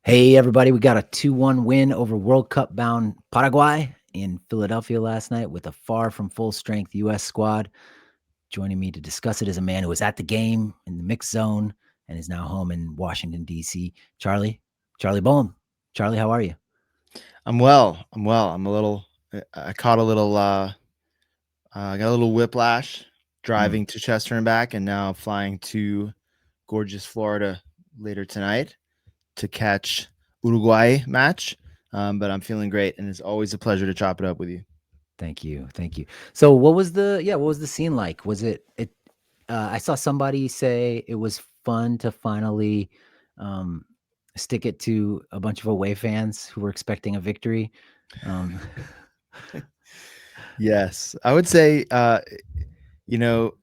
Hey, everybody, we got a 2-1 win over World Cup bound Paraguay in Philadelphia last night with a far from full strength U.S. squad. Joining me to discuss it is a man who was at the game in the mixed zone and is now home in Washington, D.C. Charlie Boehm. Charlie, how are you? I'm well. I'm a little. I caught a little. Got a little whiplash Hmm. driving to Chester and back, and now flying to gorgeous Florida later tonight to catch Uruguay match. But I'm feeling great, and it's always a pleasure to chop it up with you. Thank you. Thank you. So what was the scene like? Was it I saw somebody say it was fun to finally um stick it to a bunch of away fans who were expecting a victory. Um Yes, I would say. You know,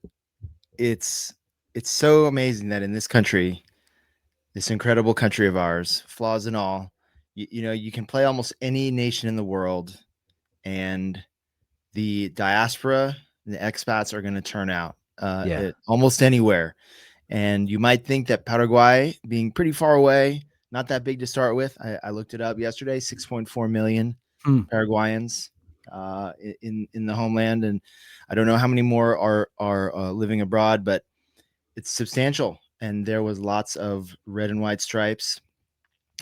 it's it's so amazing that in this country, this incredible country of ours, flaws and all, you can play almost any nation in the world, and the diaspora, the expats are going to turn out yeah. at almost anywhere. And you might think that Paraguay, being pretty far away, not that big to start with. I looked it up yesterday: 6.4 million Hmm. Paraguayans in the homeland, and I don't know how many more are living abroad, but it's substantial. And there was lots of red and white stripes,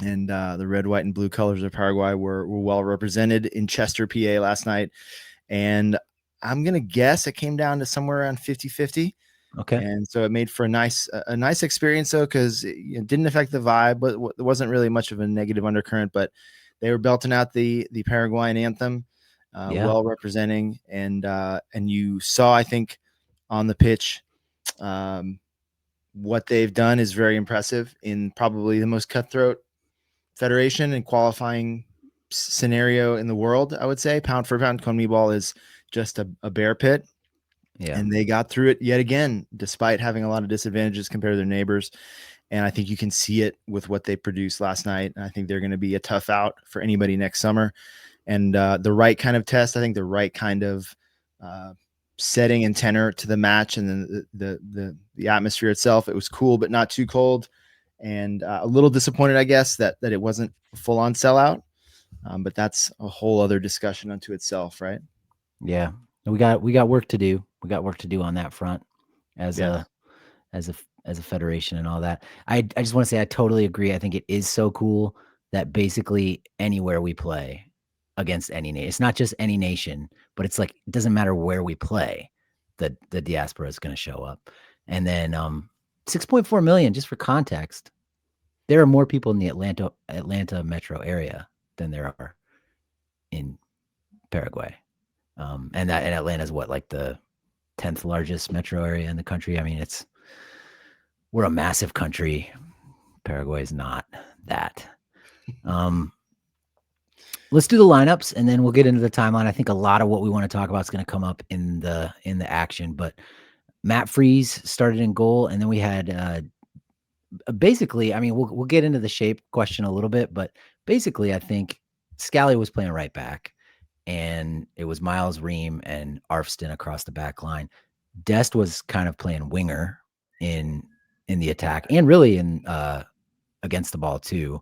and the red, white, and blue colors of Paraguay were well represented in Chester, PA last night. And I'm going to guess it came down to somewhere around 50-50. Okay. And so it made for a nice experience, though, because it didn't affect the vibe, but there wasn't really much of a negative undercurrent. But they were belting out the Paraguayan anthem, Yeah. well representing, and you saw, I think, on the pitch, um, what they've done is very impressive in probably the most cutthroat federation and qualifying scenario in the world. I would say pound for pound, CONMEBOL is just a bear pit, Yeah. and they got through it yet again, despite having a lot of disadvantages compared to their neighbors. And I think you can see it with what they produced last night. And I think they're going to be a tough out for anybody next summer. And the right kind of test, I think the right kind of uh, setting and tenor to the match, and then the atmosphere itself. It was cool, but not too cold. And a little disappointed, I guess, that it wasn't a full on sellout. But that's a whole other discussion unto itself, right? Yeah. We got work to do. We got work to do on that front as Yeah. a as a federation and all that. I just want to say I totally agree. I think it is so cool that basically anywhere we play against any nation, it's not just any nation, but it's like it doesn't matter where we play, the diaspora is going to show up. And then 6.4 million, just for context, there are more people in the Atlanta metro area than there are in Paraguay. And Atlanta is what, like the 10th largest metro area in the country. I mean, we're a massive country. Paraguay is not that. Um, let's do the lineups and then we'll get into the timeline. I think a lot of what we want to talk about is going to come up in the action. But Matt Freeze started in goal, and then we had basically. I mean, we'll get into the shape question a little bit, but basically, I think Scally was playing right back, and it was Miles Ream and Arfsten across the back line. Dest was kind of playing winger in in the attack and really in against the ball too.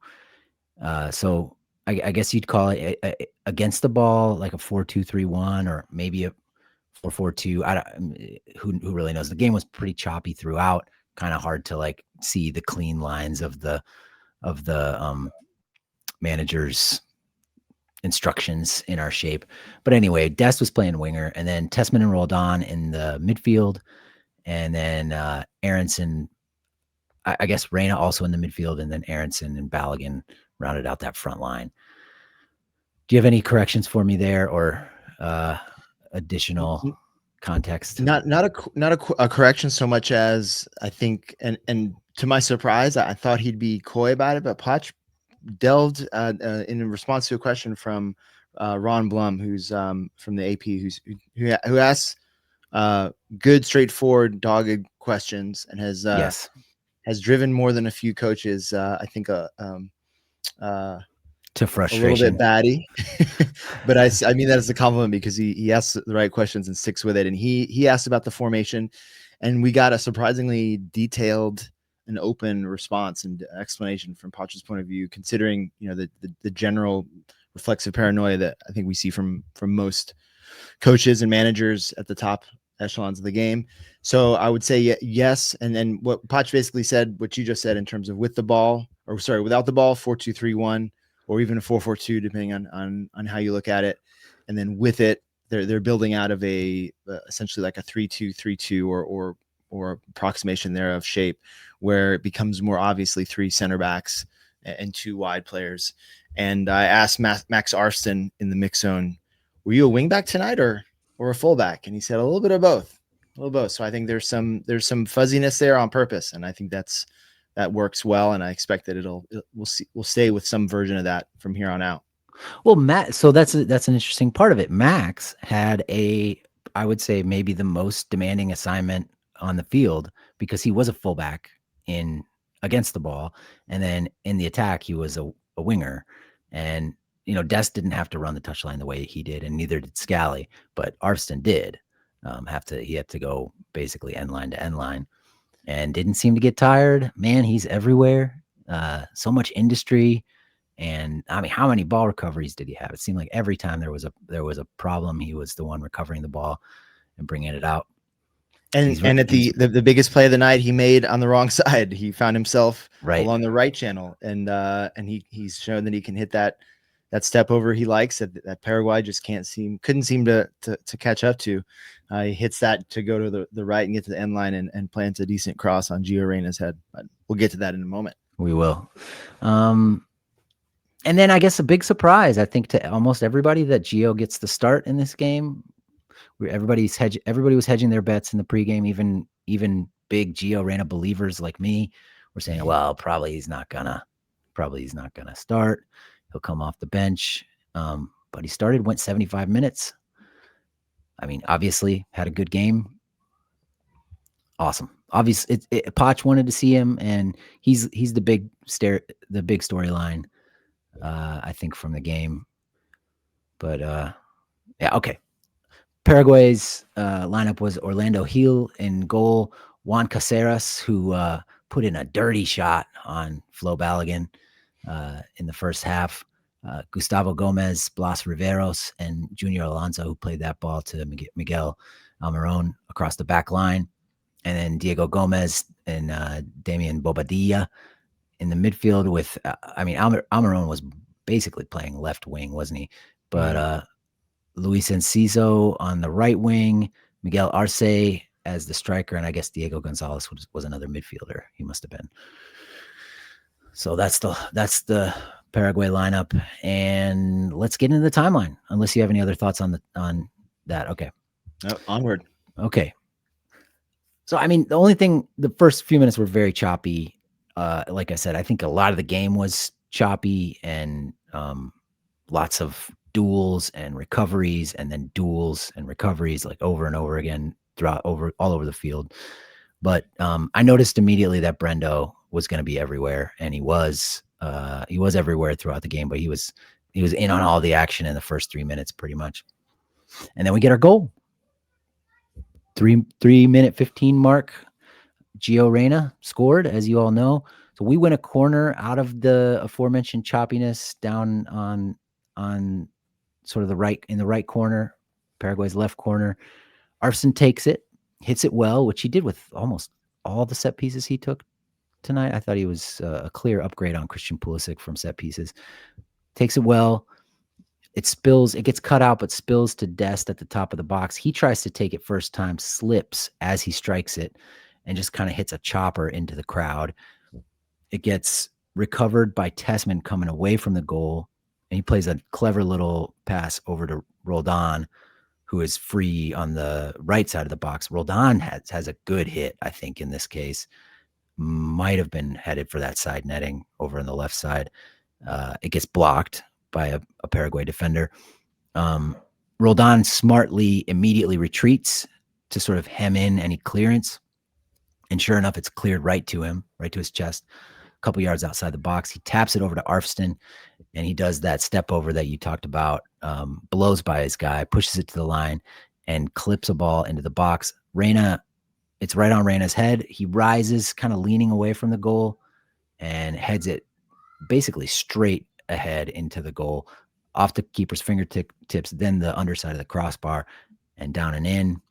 So I guess you'd call it against the ball like a 4-2-3-1 or maybe a 4-4-2. I don't, who really knows. The game was pretty choppy throughout. Kind of hard to like see the clean lines of the manager's instructions in our shape. But anyway, Dest was playing winger, and then Tessman and Roldan in the midfield, and then Aronson. I guess Reyna also in the midfield, and then Aronson and Balogun rounded out that front line. Do you have any corrections for me there, or uh, additional context? Not a correction so much as I think, and to my surprise, I thought he'd be coy about it, but Potch delved in response to a question from Ron Blum, who's from the AP, who asks good, straightforward, dogged questions, and Yes. has driven more than a few coaches. I think uh, To a little bit frustration. batty, but I mean that as a compliment because he asks the right questions and sticks with it. And he asked about the formation, and we got a surprisingly detailed an open response and explanation from Poch's point of view, considering the general reflexive paranoia that I think we see from most coaches and managers at the top echelons of the game. So I would say yes. And then what Poch basically said, what you just said in terms of with the ball, or sorry, without the ball, 4-2-3-1, or even a 4-4-2, depending on how you look at it. And then with it, they're building out of a essentially like a 3-2-3-2 or approximation there of shape, where it becomes more obviously 3 center backs and 2 wide players. And I asked Max Arfsten in the mix zone, were you a wingback tonight or a fullback? And he said a little bit of both, So I think there's some fuzziness there on purpose, and I think that works well. And I expect that we'll stay with some version of that from here on out. Well, Matt, so that's an interesting part of it. Max had I would say maybe the most demanding assignment on the field, because he was a fullback in against the ball, and then in the attack he was a winger. And Dest didn't have to run the touchline the way he did, and neither did Scally, but Arfsten did he had to go basically end line to end line, and didn't seem to get tired. Man, he's everywhere. So much industry. And I mean, how many ball recoveries did he have? It seemed like every time there was a problem, he was the one recovering the ball and bringing it out. And at the biggest play of the night, he made on the wrong side. He found himself along the right channel, and he's shown that he can hit that step over he likes that Paraguay just couldn't seem to catch up to. He hits that to go to the right and get to the end line and plants a decent cross on Gio Reyna's head. But we'll get to that in a moment. We will. And then I guess a big surprise, I think, to almost everybody, that Gio gets the start in this game. Everybody was hedging their bets in the pregame. Even big Gio Reyna believers like me were saying, well, probably he's not gonna start. He'll come off the bench. But he started, went 75 minutes. I mean, obviously had a good game. Awesome. Obviously, Poch wanted to see him, and he's the big storyline, I think, from the game. But yeah, okay. Paraguay's lineup was Orlando Gil in goal, Juan Caceres, who put in a dirty shot on Flo Balogun in the first half, Gustavo Gomez, Blas Riveros, and Junior Alonso, who played that ball to Miguel Almiron across the back line, and then Diego Gomez and Damian Bobadilla in the midfield with, Almiron was basically playing left wing, wasn't he? But Luis Enciso on the right wing, Miguel Arce as the striker, and I guess Diego Gonzalez was another midfielder. He must have been. So that's the Paraguay lineup, and let's get into the timeline. Unless you have any other thoughts on that. Okay. No, onward. Okay. So I mean, the only thing, the first few minutes were very choppy. Like I said, I think a lot of the game was choppy, and lots of duels and recoveries, and then duels and recoveries, like over and over again all over the field. But I noticed immediately that Brendo was going to be everywhere, and he was everywhere throughout the game. But he was in on all the action in the first 3 minutes, pretty much. And then we get our goal, 3-minute 15 mark. Gio Reyna scored, as you all know. So we win a corner out of the aforementioned choppiness, down on sort of the right corner, Paraguay's left corner. Arfsten takes it, hits it well, which he did with almost all the set pieces he took tonight. I thought he was a clear upgrade on Christian Pulisic from set pieces. Takes it well. It gets cut out, but spills to Dest at the top of the box. He tries to take it first time, slips as he strikes it, and just kind of hits a chopper into the crowd. It gets recovered by Tessman coming away from the goal, and he plays a clever little pass over to Roldan, who is free on the right side of the box. Roldan has a good hit, I think, in this case. Might have been headed for that side netting over on the left side. It gets blocked by a Paraguay defender. Roldan smartly immediately retreats to sort of hem in any clearance. And sure enough, it's cleared right to him, right to his chest, a couple yards outside the box. He taps it over to Arfsten, and he does that step over that you talked about, blows by his guy, pushes it to the line, and clips a ball into the box. Reyna It's right on Reyna's head. He rises, kind of leaning away from the goal, and heads it basically straight ahead into the goal, off the keeper's fingertips, then the underside of the crossbar, and down and in.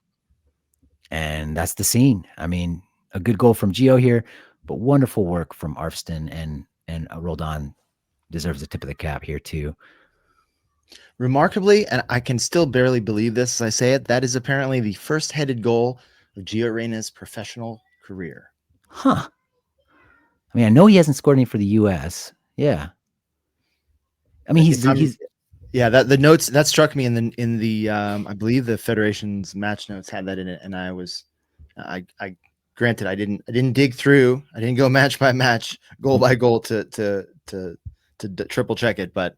And that's the scene. I mean, a good goal from Gio here, but wonderful work from Arfsten, and Roldan deserves a tip of the cap here too. Remarkably, and I can still barely believe this as I say it, that is apparently the first headed goal of Gio Reyna's professional career. Huh. I mean, I know he hasn't scored any for the U.S. Yeah. I mean, he's yeah, that the notes that struck me in the I believe the Federation's match notes had that in it, and I granted I didn't dig through, I didn't go match by match, goal by goal to triple check it, but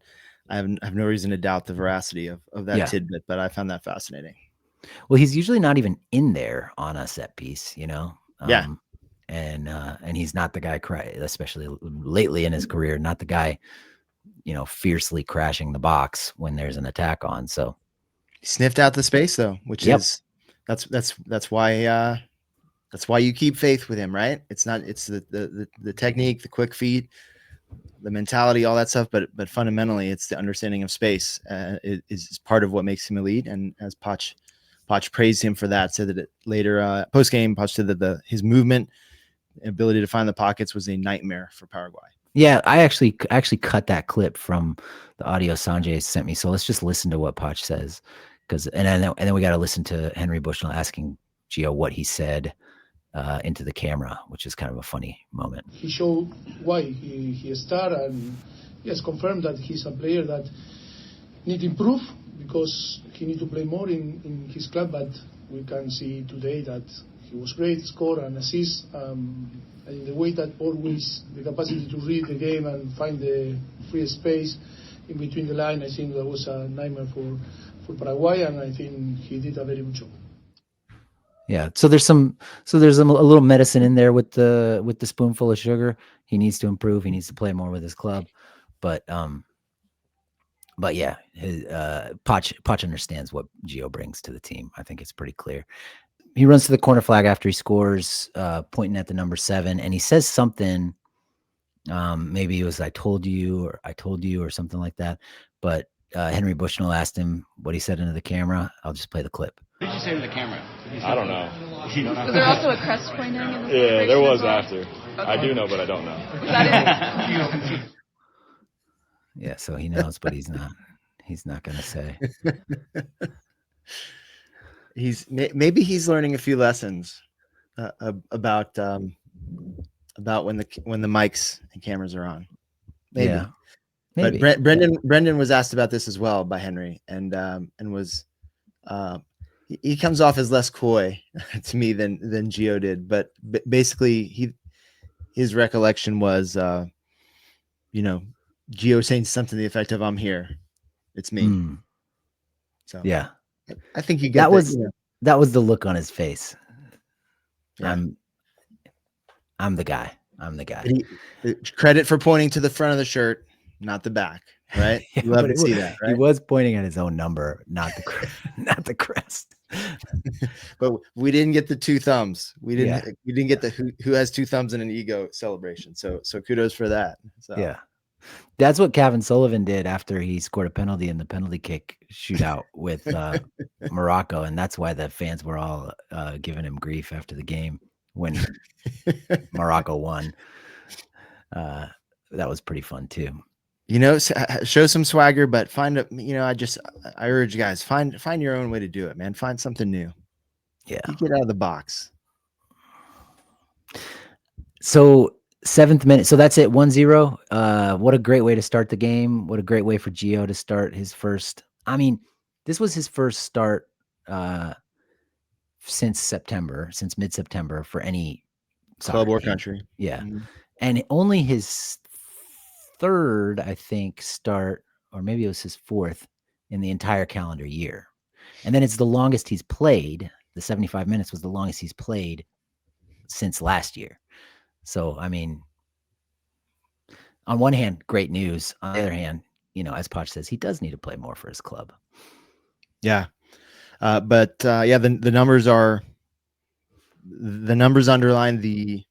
I have no reason to doubt the veracity of that tidbit, but I found that fascinating. Well, he's usually not even in there on a set piece, Yeah. And he's not the guy, especially lately in his career, not the guy, fiercely crashing the box when there's an attack on. So he sniffed out the space though, which is that's why you keep faith with him, right? It's the technique, the quick feet, the mentality, all that stuff, but fundamentally it's the understanding of space is part of what makes him elite. And as Poch praised him for that, said that later post game, Poch said that his movement, ability to find the pockets was a nightmare for Paraguay. Yeah, I actually cut that clip from the audio Sanjay sent me. So let's just listen to what Poch says, and then we got to listen to Henry Bushnell asking Gio what he said into the camera, which is kind of a funny moment. He showed why he started, and he has confirmed that he's a player that need to improve because he need to play more in his club. But we can see today that he was great, score and assist. And the way that always the capacity to read the game and find the free space in between the line, I think that was a nightmare for Paraguay, and I think he did a very good job. Yeah, so there's a little medicine in there with the spoonful of sugar. He needs to improve. He needs to play more with his club, but yeah, Poch understands what Gio brings to the team. I think it's pretty clear. He runs to the corner flag after he scores, pointing at the number 7, and he says something. Maybe it was "I told you" or something like that. But Henry Bushnell asked him what he said into the camera. I'll just play the clip. What did you say to the camera? I don't know. Was there also a crest pointing in the Yeah, there was well? after. Okay. I do know, but I don't know. Yeah, so he knows, but he's not going to say. Maybe he's learning a few lessons about when the mics and cameras are on. Maybe. Yeah, maybe. But Brendan was asked about this as well by Henry, and was he comes off as less coy to me than Gio did, but basically his recollection was Gio saying something to the effect of "I'm here, it's me." So yeah, I think you get that was the look on his face. Yeah. I'm the guy. Credit for pointing to the front of the shirt, not the back, right? Yeah, you love to see that, right? He was pointing at his own number, not the crest. But we didn't get the 2 thumbs. We didn't get the who has 2 thumbs and an ego celebration. So kudos for that. So. Yeah. That's what Kevin Sullivan did after he scored a penalty in the penalty kick shootout with Morocco, and that's why the fans were all giving him grief after the game when Morocco won. That was pretty fun too. Show some swagger, but find I urge you guys, find your own way to do it, man. Find something new. Yeah, you get out of the box. So 7th minute. So that's it. 1-0. What a great way to start the game. What a great way for Gio to start his first. I mean, this was his first start since mid-September for any club or country. Yeah. Mm-hmm. And only his 3rd, I think, start, or maybe it was his 4th in the entire calendar year. And then it's the longest he's played. The 75 minutes was the longest he's played since last year. So, I mean, on one hand, great news. On the other hand, as Poch says, he does need to play more for his club. Yeah. The numbers are the numbers underline the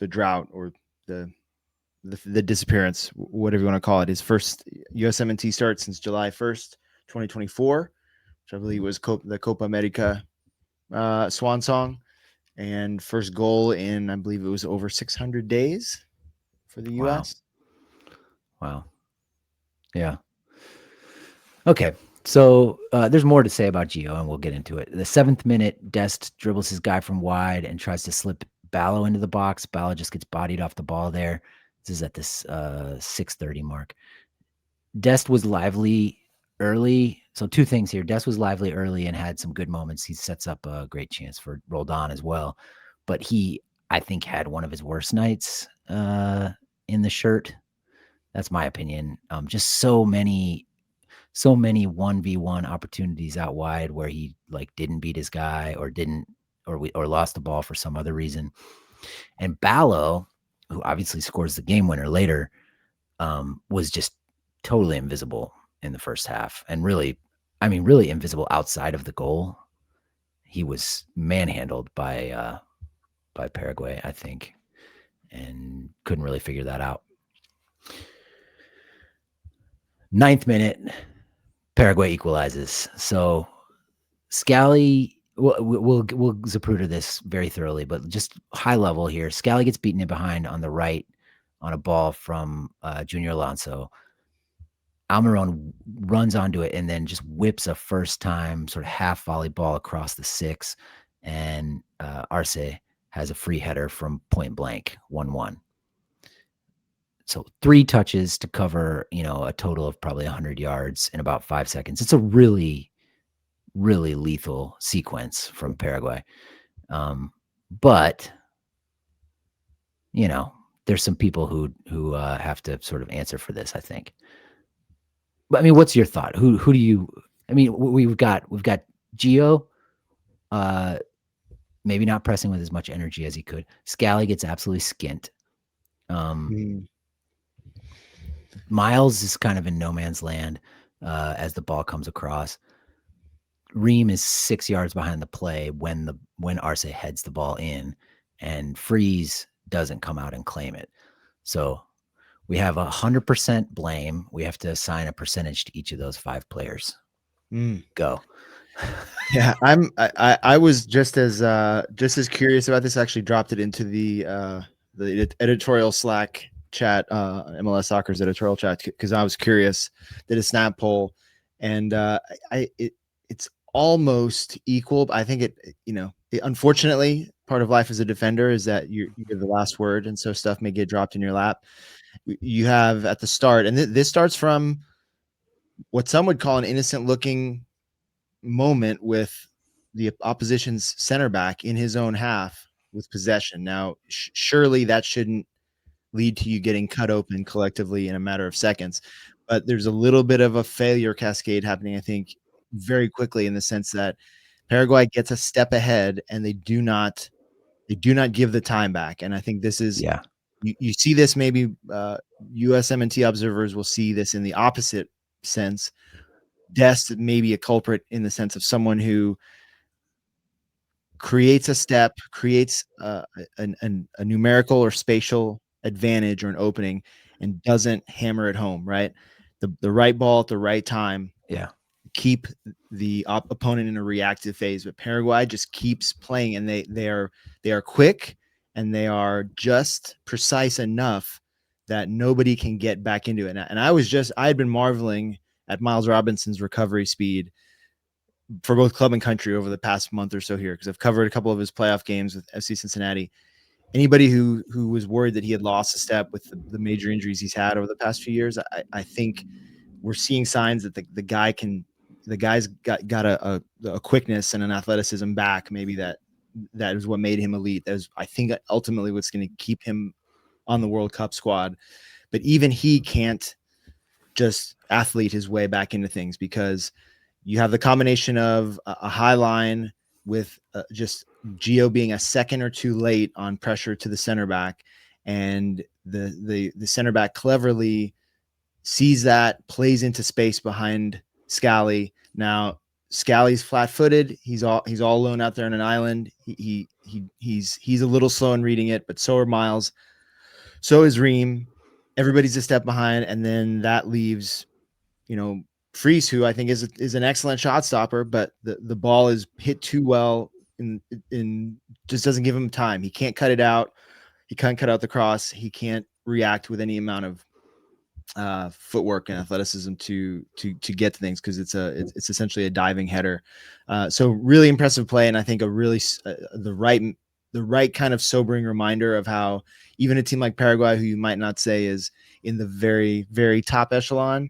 drought or the disappearance, whatever you want to call it. His first USMNT start since July 1st, 2024, which I believe was the Copa America swan song, and first goal in, I believe it was over 600 days for the U.S. Wow. Yeah. Okay. So there's more to say about Gio, and we'll get into it. The 7th minute, Dest dribbles his guy from wide and tries to slip Ballo into the box. Ballo just gets bodied off the ball there. This is at this 6:30 mark. Dest was lively early. So 2 things here. Dest was lively early and had some good moments. He sets up a great chance for Roldan as well. But he, I think, had one of his worst nights in the shirt. That's my opinion. Just so many 1v1 opportunities out wide where he like didn't beat his guy or lost the ball for some other reason. And Ballo, who obviously scores the game winner later, was just totally invisible in the first half, and really invisible outside of the goal. He was manhandled by Paraguay, I think, and couldn't really figure that out. 9th minute, Paraguay equalizes. So Scally, we'll Zapruder this very thoroughly, but just high level here. Scally gets beaten in behind on the right on a ball from Junior Alonso. Almiron runs onto it and then just whips a first-time sort of half volley ball across the 6, and Arce has a free header from point blank, 1-1. So 3 touches to cover, a total of probably 100 yards in about 5 seconds. It's a really, really lethal sequence from Paraguay. But, there's some people who have to sort of answer for this, I think. But I mean, what's your thought? Who do you? I mean, we've got Gio, maybe not pressing with as much energy as he could. Scally gets absolutely skint. Miles is kind of in no man's land as the ball comes across. Ream is 6 yards behind the play when Arce heads the ball in, and Freeze doesn't come out and claim it. So we have 100% blame. We have to assign a percentage to each of those 5 players. Go. Yeah, I was just as curious about this. I actually dropped it into the editorial Slack chat, MLS Soccer's editorial chat, because I was curious. Did a snap poll, and it's almost equal. I think unfortunately, part of life as a defender is that you give the last word, and so stuff may get dropped in your lap. You have at the start, and this starts from what some would call an innocent-looking moment with the opposition's center back in his own half with possession. Now, surely that shouldn't lead to you getting cut open collectively in a matter of seconds, but there's a little bit of a failure cascade happening, I think, very quickly, in the sense that Paraguay gets a step ahead and they do not give the time back. And I think this is, you see this, maybe USMNT observers will see this in the opposite sense. Dest may be a culprit in the sense of someone who creates a step, creates a numerical or spatial advantage or an opening, and doesn't hammer it home, right? The right ball at the right time. Yeah. Keep the opponent in a reactive phase. But Paraguay just keeps playing, and they are quick, and they are just precise enough that nobody can get back into it. And I had been marveling at Miles Robinson's recovery speed for both club and country over the past month or so here, because I've covered a couple of his playoff games with FC Cincinnati. Anybody who was worried that he had lost a step with the major injuries he's had over the past few years, I think we're seeing signs that the guy's got a quickness and an athleticism back. Maybe that is what made him elite. That is, I think, ultimately what's going to keep him on the World Cup squad. But even he can't just athlete his way back into things, because you have the combination of a high line with just Gio being a second or two late on pressure to the center back, and the center back cleverly sees that, plays into space behind Scally. Now Scally's flat-footed. He's all alone out there on an island. He's a little slow in reading it, but so are Miles. So is Reem. Everybody's a step behind, and then that leaves, Freeze, who I think is an excellent shot stopper, but the ball is hit too well in just doesn't give him time. He can't cut it out. He can't cut out the cross. He can't react with any amount of footwork and athleticism to get to things, because it's essentially a diving header. So really impressive play, and I think a really the right kind of sobering reminder of how even a team like Paraguay, who you might not say is in the very, very top echelon,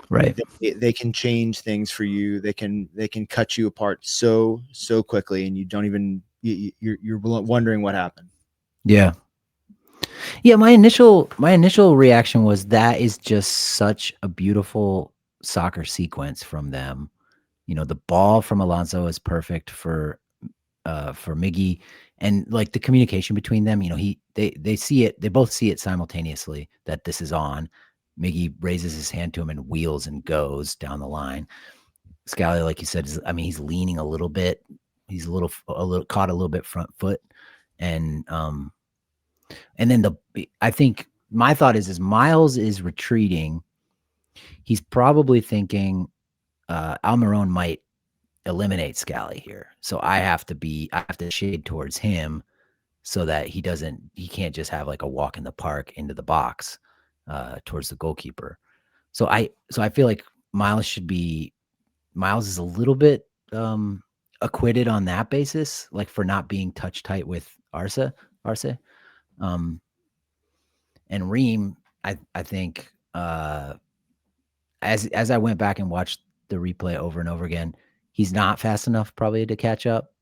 Right. they can change things for you. They can cut you apart so quickly, and you don't even you're wondering what happened. Yeah. Yeah, my initial reaction was that is just such a beautiful soccer sequence from them. The ball from Alonso is perfect for Miggy, and like the communication between them, they see it, they both see it simultaneously that this is on. Miggy raises his hand to him and wheels and goes down the line. Scally, like you said, he's leaning a little bit. He's a little caught a little bit front foot, and then I think my thought is Miles is retreating. He's probably thinking Almiron might eliminate Scally here, so I have to shade towards him so that he can't just have like a walk in the park into the box towards the goalkeeper. So I feel like Miles is a little bit acquitted on that basis, like for not being touch tight with Arce. And Reem, I think as I went back and watched the replay over and over again, he's not fast enough probably to catch up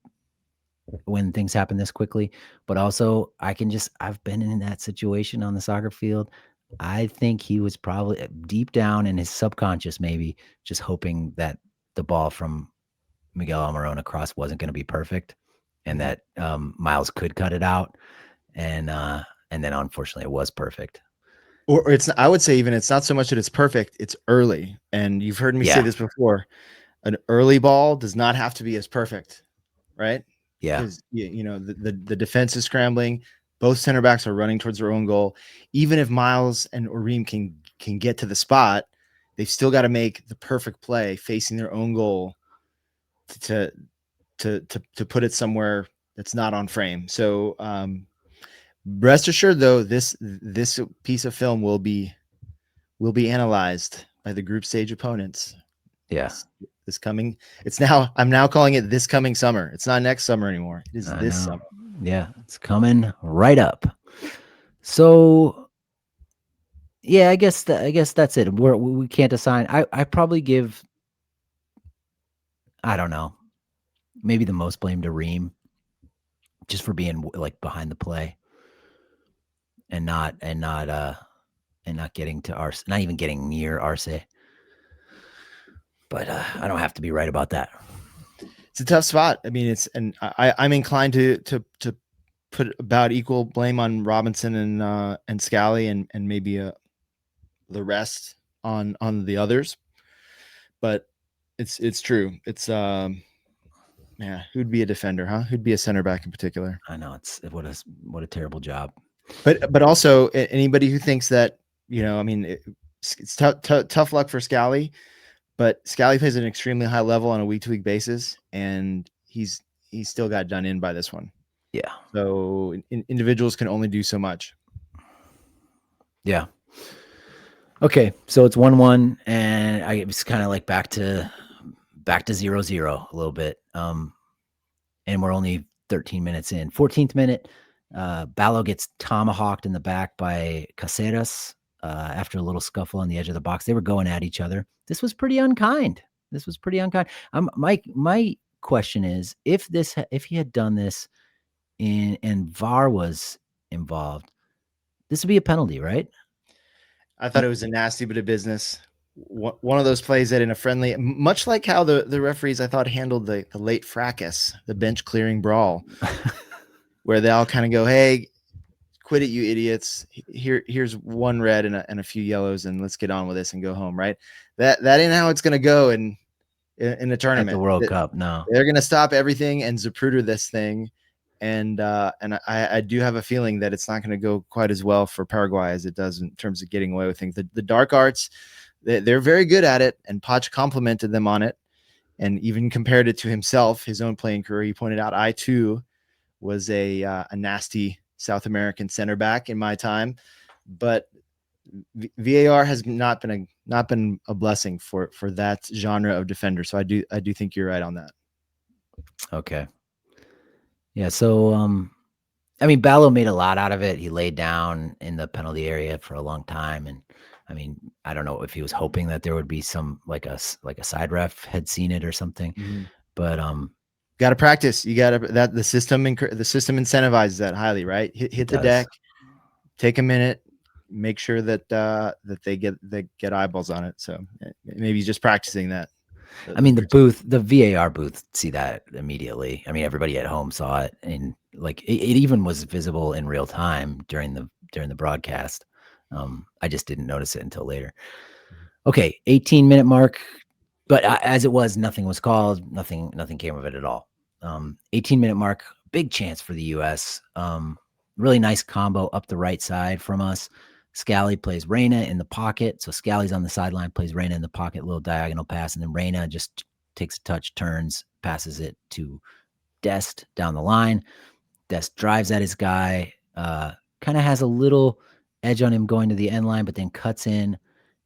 when things happen this quickly. But also I've been in that situation on the soccer field. I think he was probably deep down in his subconscious, maybe just hoping that the ball from Miguel Almiron across wasn't going to be perfect, and that Miles could cut it out. And then unfortunately it was perfect. Or I would say even it's not so much that it's perfect, it's early. And you've heard me say this before. An early ball does not have to be as perfect, right? Yeah. Because the defense is scrambling. Both center backs are running towards their own goal. Even if Miles and Reem can get to the spot, they've still got to make the perfect play facing their own goal to put it somewhere that's not on frame. So rest assured, though, this piece of film will be analyzed by the group stage opponents. Yeah. I'm now calling it this coming summer. It's not next summer anymore. It is this summer. Yeah, it's coming right up. So yeah, I guess that's it. We can't assign. I probably give, I don't know, maybe the most blame to Reem, just for being like behind the play and not getting to Arce, not even getting near Arce. But I don't have to be right about that. It's a tough spot. I mean, I'm inclined to put about equal blame on Robinson and Scally and maybe the rest on the others. But it's true. It's who'd be a defender, huh? Who'd be a center back in particular? I know, it's what a terrible job. But also anybody who thinks that, it's tough luck for Scally, but Scally plays at an extremely high level on a week-to-week basis, and he's still got done in by this one. Yeah. So individuals can only do so much. Yeah. Okay, so it's 1-1, and I was kind of like back to 0-0 a little bit. And we're only 13 minutes in. 14th minute, Ballo gets tomahawked in the back by Caceres after a little scuffle on the edge of the box. They were going at each other. This was pretty unkind. My question is, if he had done this and VAR was involved, this would be a penalty, right? I thought it was a nasty bit of business. One of those plays that in a friendly, much like how the referees, I thought, handled the late fracas, the bench clearing brawl, where they all kind of go, "Hey, quit it, you idiots. Here's one red and a few yellows, and let's get on with this and go home." Right? That ain't how it's going to go in in a at tournament. the World Cup. No, They're going to stop everything and Zapruder this thing. And I do have a feeling that it's not going to go quite as well for Paraguay as it does in terms of getting away with things. The dark arts, they're very good at it, and Poch complimented them on it and even compared it to himself, his own playing career. He pointed out, I too was a nasty South American center back in my time, but VAR has not been a blessing for that genre of defender. So I do think you're right on that. okay. Yeah, so I mean, Ballo made a lot out of it. He laid down in the penalty area for a long time, and I mean, I don't know if he was hoping that there would be some like a side ref had seen it or something, but got to practice. You got to the system incentivizes that highly, right? Hit the deck, take a minute, make sure that that they get eyeballs on it. So maybe he's just practicing that. I mean, the VAR booth, see that immediately. I mean, everybody at home saw it, and like it even was visible in real time during the broadcast. I just didn't notice it until later. Okay, 18-minute mark, but as it was, nothing was called. Nothing came of it at all. 18-minute mark, big chance for the U.S. Really nice combo up the right side from us. Scally plays Reyna in the pocket. So Scally's on the sideline, plays Reyna in the pocket, little diagonal pass. And then Reyna just takes a touch, turns, passes it to Dest down the line. Dest drives at his guy, kind of has a little edge on him going to the end line, but then cuts in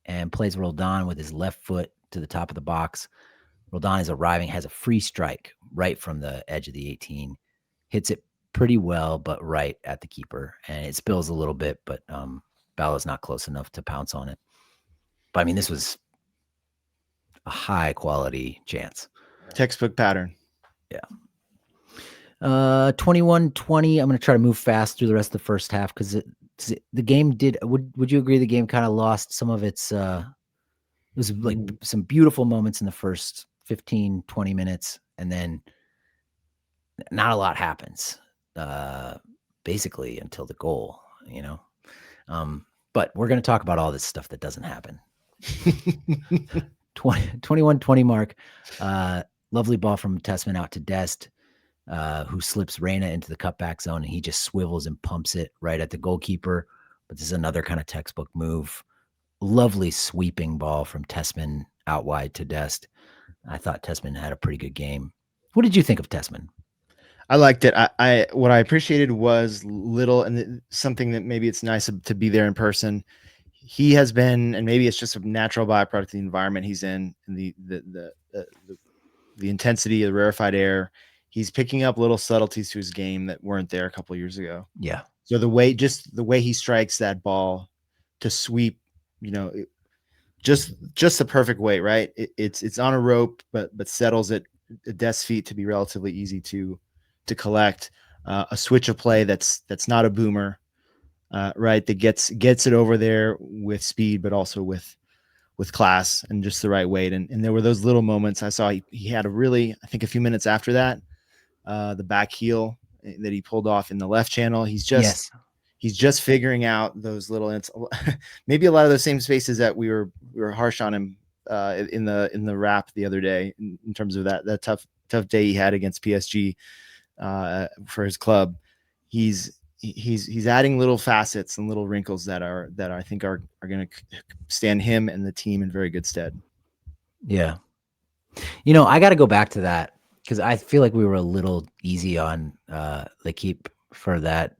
and plays Roldan with his left foot to the top of the box. Roldan is arriving, has a free strike right from the edge of the 18, hits it pretty well, but right at the keeper. And it spills a little bit, but Ballo's not close enough to pounce on it. But I mean, this was a high quality chance. Textbook pattern. Yeah. 21-20. I'm going to try to move fast through the rest of the first half because the game did. Would you agree the game kind of lost some of its? It was like some beautiful moments in the first 15, 20 minutes, and then not a lot happens. Basically until the goal, you know. But we're going to talk about all this stuff that doesn't happen. 21-20 mark. Lovely ball from Tessman out to Dest, who slips Reyna into the cutback zone, and he just swivels and pumps it right at the goalkeeper. But this is another kind of textbook move. Lovely sweeping ball from Tessman out wide to Dest. I thought Tessman had a pretty good game. What did you think of Tessman? I liked it. What I appreciated was little, and something that maybe it's nice to be there in person. He has been, and maybe it's just a natural byproduct of the environment he's in, and the intensity of the rarefied air. He's picking up little subtleties to his game that weren't there a couple of years ago. Yeah. So the way he strikes that ball to sweep, just the perfect way, right? It's on a rope, but settles it at Dest's feet to be relatively easy to collect. A switch of play that's not a boomer, right? That gets it over there with speed, but also with class and just the right weight. And there were those little moments I saw. He had I think a few minutes after that, the back heel that he pulled off in the left channel. He's just figuring out those little, maybe a lot of those same spaces that we were harsh on him in the wrap the other day in terms of that tough day he had against PSG for his club. He's adding little facets and little wrinkles that I think are going to stand him and the team in very good stead. Yeah. I got to go back to that because I feel like we were a little easy on L'Equipe for that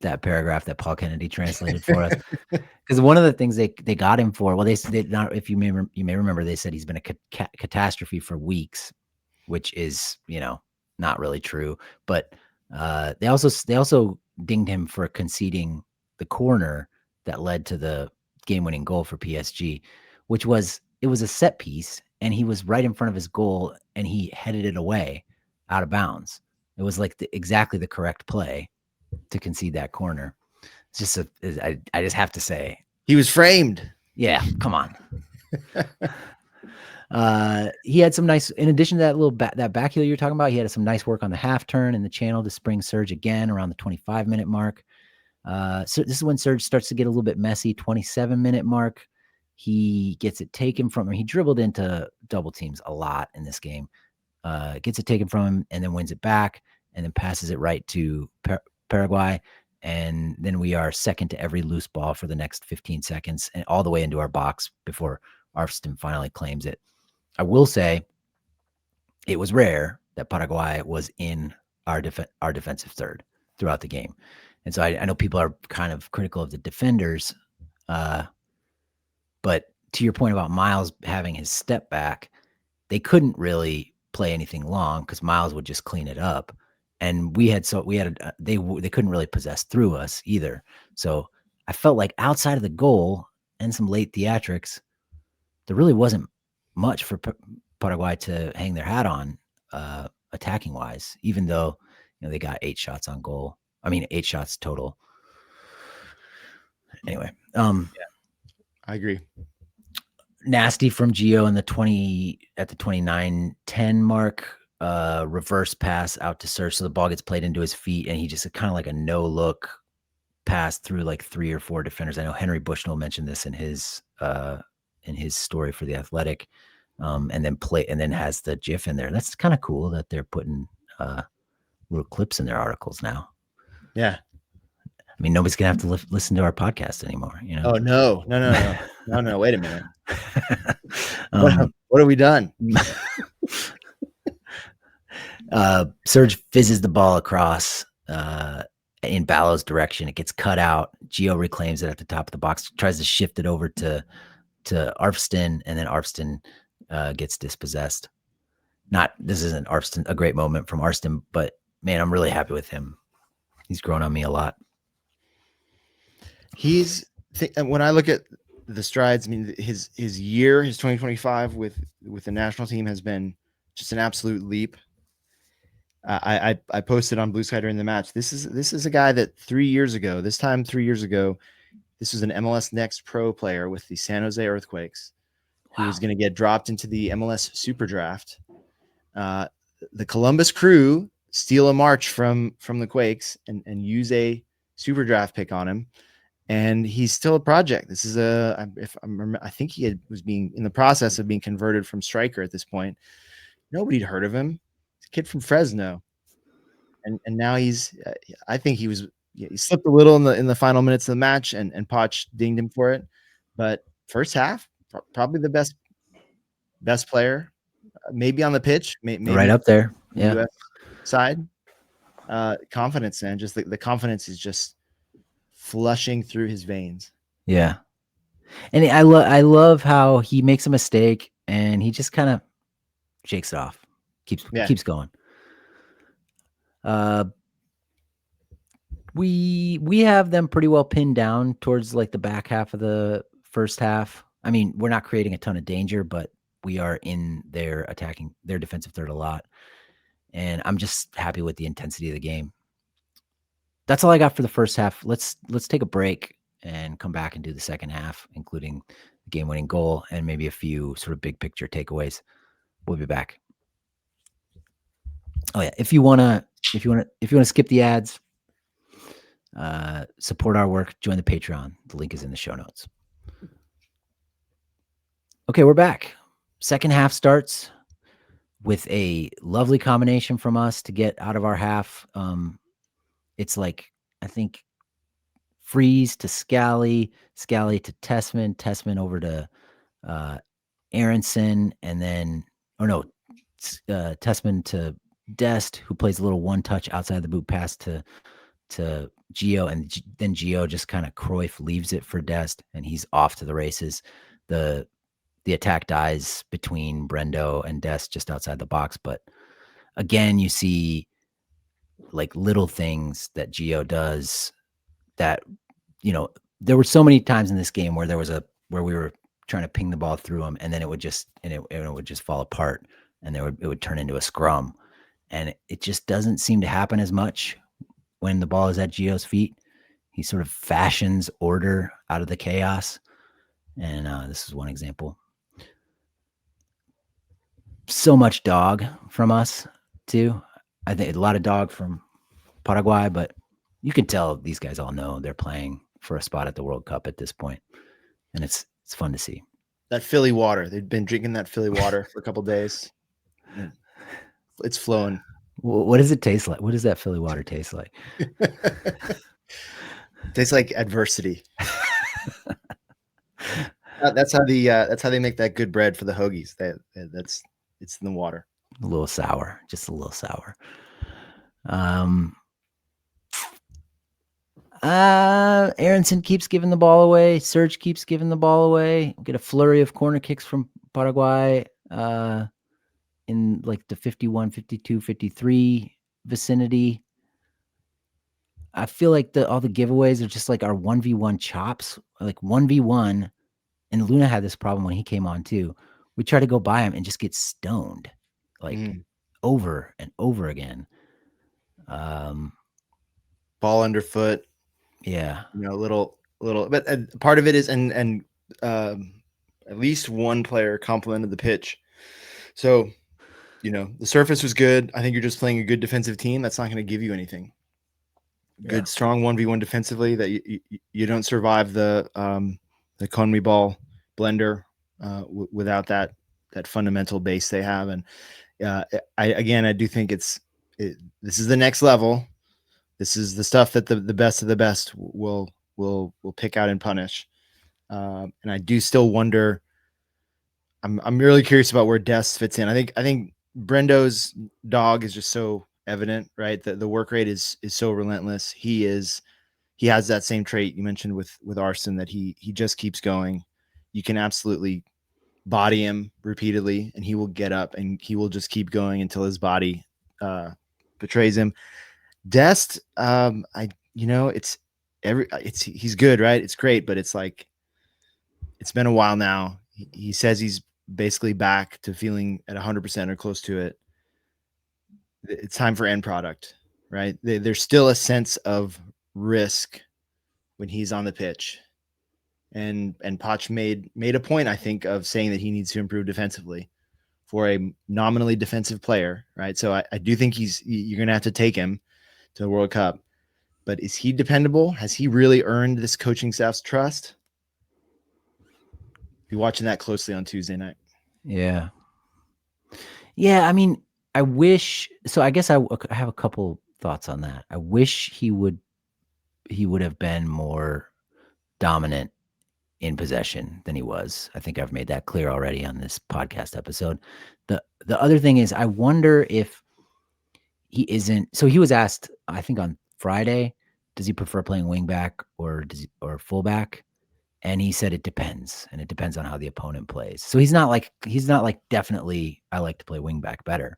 paragraph that Paul Kennedy translated for us. Because one of the things they got him for, well, they not, if you may remember, they said he's been a catastrophe for weeks, which is, not really true. But they also dinged him for conceding the corner that led to the game-winning goal for PSG, it was a set piece, and he was right in front of his goal, and he headed it away out of bounds. It was like exactly the correct play to concede that corner. It's just I just have to say he was framed. Yeah, come on. He had some nice, in addition to that that back heel you're talking about, he had some nice work on the half turn in the channel to spring Serge again around the 25-minute mark. So this is when Serge starts to get a little bit messy. 27-minute mark, he gets it taken from him. He dribbled into double teams a lot in this game. Gets it taken from him and then wins it back and then passes it right to Paraguay. And then we are second to every loose ball for the next 15 seconds and all the way into our box before Arfsten finally claims it. I will say it was rare that Paraguay was in our defensive third throughout the game. And so I know people are kind of critical of the defenders, but to your point about Miles having his step back, they couldn't really play anything long because Miles would just clean it up. And they couldn't really possess through us either. So I felt like outside of the goal and some late theatrics, there really wasn't much for Paraguay to hang their hat on attacking wise, even though they got 8 shots on goal. I mean, 8 shots total. Anyway, yeah, I agree. Nasty from Gio in the 29-10 mark. Reverse pass out to Serge, so the ball gets played into his feet, and he just kind of like a no look pass through like 3 or 4 defenders. I know Henry Bushnell mentioned this in his story for The Athletic, and then has the GIF in there. That's kind of cool that they're putting little clips in their articles now. Yeah. I mean, nobody's gonna have to listen to our podcast anymore. Oh no! Wait a minute. What have we done? Serge fizzes the ball across in Ballow's direction. It gets cut out. Gio reclaims it at the top of the box, tries to shift it over to Arfsten, and then Arfsten gets dispossessed. This isn't Arfsten, a great moment from Arfsten, but man, I'm really happy with him. He's grown on me a lot. When I look at the strides, I mean, his 2025 with the national team has been just an absolute leap. I posted on Blue Sky during the match. This is a guy that 3 years ago, this was an MLS Next Pro player with the San Jose Earthquakes, who was going to get dropped into the MLS Super Draft. The Columbus Crew steal a march from the Quakes and use a Super Draft pick on him. And he's still a project. This is I think he was being in the process of being converted from striker at this point. Nobody'd heard of him. He's a kid from Fresno, and now I think he slipped a little in the final minutes of the match, and Poch dinged him for it. But first half, probably the best player, maybe on the pitch, maybe right up there. Yeah, US side. Confidence, man. Just the confidence is just flushing through his veins. Yeah. And I love how he makes a mistake and he just kind of shakes it off. Keeps going. We have them pretty well pinned down towards like the back half of the first half. I mean, we're not creating a ton of danger, but we are in their defensive third a lot. And I'm just happy with the intensity of the game. That's all I got for the first half. Let's take a break and come back and do the second half, including the game-winning goal and maybe a few sort of big picture takeaways. We'll be back. Oh yeah, if you wanna skip the ads, support our work, join the Patreon. The link is in the show notes. Okay, we're back. Second half starts with a lovely combination from us to get out of our half. It's like, I think, Freeze to Scally to Tessman over to Aronson, and then, Tessman to Dest, who plays a little one-touch outside the boot pass to Gio, and then Gio just kind of Cruyff leaves it for Dest, and he's off to the races. The attack dies between Brendo and Dest just outside the box, but again, you see like little things that Gio does that, there were so many times in this game where where we were trying to ping the ball through him, and then it would just fall apart, and it would turn into a scrum, and it just doesn't seem to happen as much when the ball is at Gio's feet. He sort of fashions order out of the chaos, and this is one example. So much dog from us too. I think a lot of dog from Paraguay, but you can tell these guys all know they're playing for a spot at the World Cup at this point, and it's fun to see. that Philly water. They've been drinking that Philly water for a couple days. It's flowing. What does it taste like? What does that Philly water taste like? Tastes like adversity. That's how they make that good bread for the hoagies. It's in the water. A little sour, just a little sour. Aronson keeps giving the ball away. Serge keeps giving the ball away. Get a flurry of corner kicks from Paraguay in like the 51, 52, 53 vicinity. I feel like all the giveaways are just like our 1v1 chops, like 1v1. And Luna had this problem when he came on too. We try to go by him and just get stoned like over and over again. Ball underfoot. Yeah. Little, but part of it is, and at least one player complimented the pitch. So, the surface was good. I think you're just playing a good defensive team. That's not going to give you anything. Good, strong 1v1 defensively that you don't survive the Conmebol ball blender without that fundamental base they have. And I do think this is the next level. This is the stuff that the best of the best will pick out and punish. And I do still wonder. I'm really curious about where Dest fits in. I think Brendo's dog is just so evident, right? The work rate is so relentless. He has that same trait you mentioned with Arfsten, that he just keeps going. You can absolutely body him repeatedly and he will get up and he will just keep going until his body betrays him. Dest, he's good, right? It's great, but it's like, it's been a while now. He says he's basically back to feeling at 100% or close to it. It's time for end product, right? There's still a sense of risk when he's on the pitch. And Poch made a point, I think, of saying that he needs to improve defensively for a nominally defensive player, right? So I do think you're going to have to take him to the World Cup. But is he dependable? Has he really earned this coaching staff's trust? Be watching that closely on Tuesday night. Yeah. Yeah, I mean, I wish. So I guess I have a couple thoughts on that. I wish he would have been more dominant in possession than he was. I think I've made that clear already on this podcast episode. The other thing is, I wonder if he isn't. So he was asked, I think on Friday, does he prefer playing wing back or fullback? And he said it depends, and it depends on how the opponent plays. So he's not like definitely I like to play wing back better.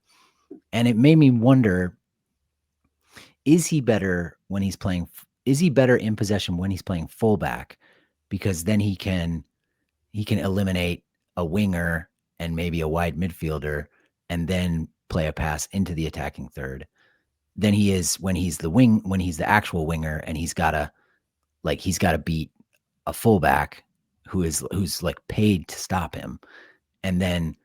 And it made me wonder, is he better in possession when he's playing fullback? Because then he can eliminate a winger and maybe a wide midfielder and then play a pass into the attacking third than he is when he's the actual winger and he's got to beat a fullback who's like paid to stop him and then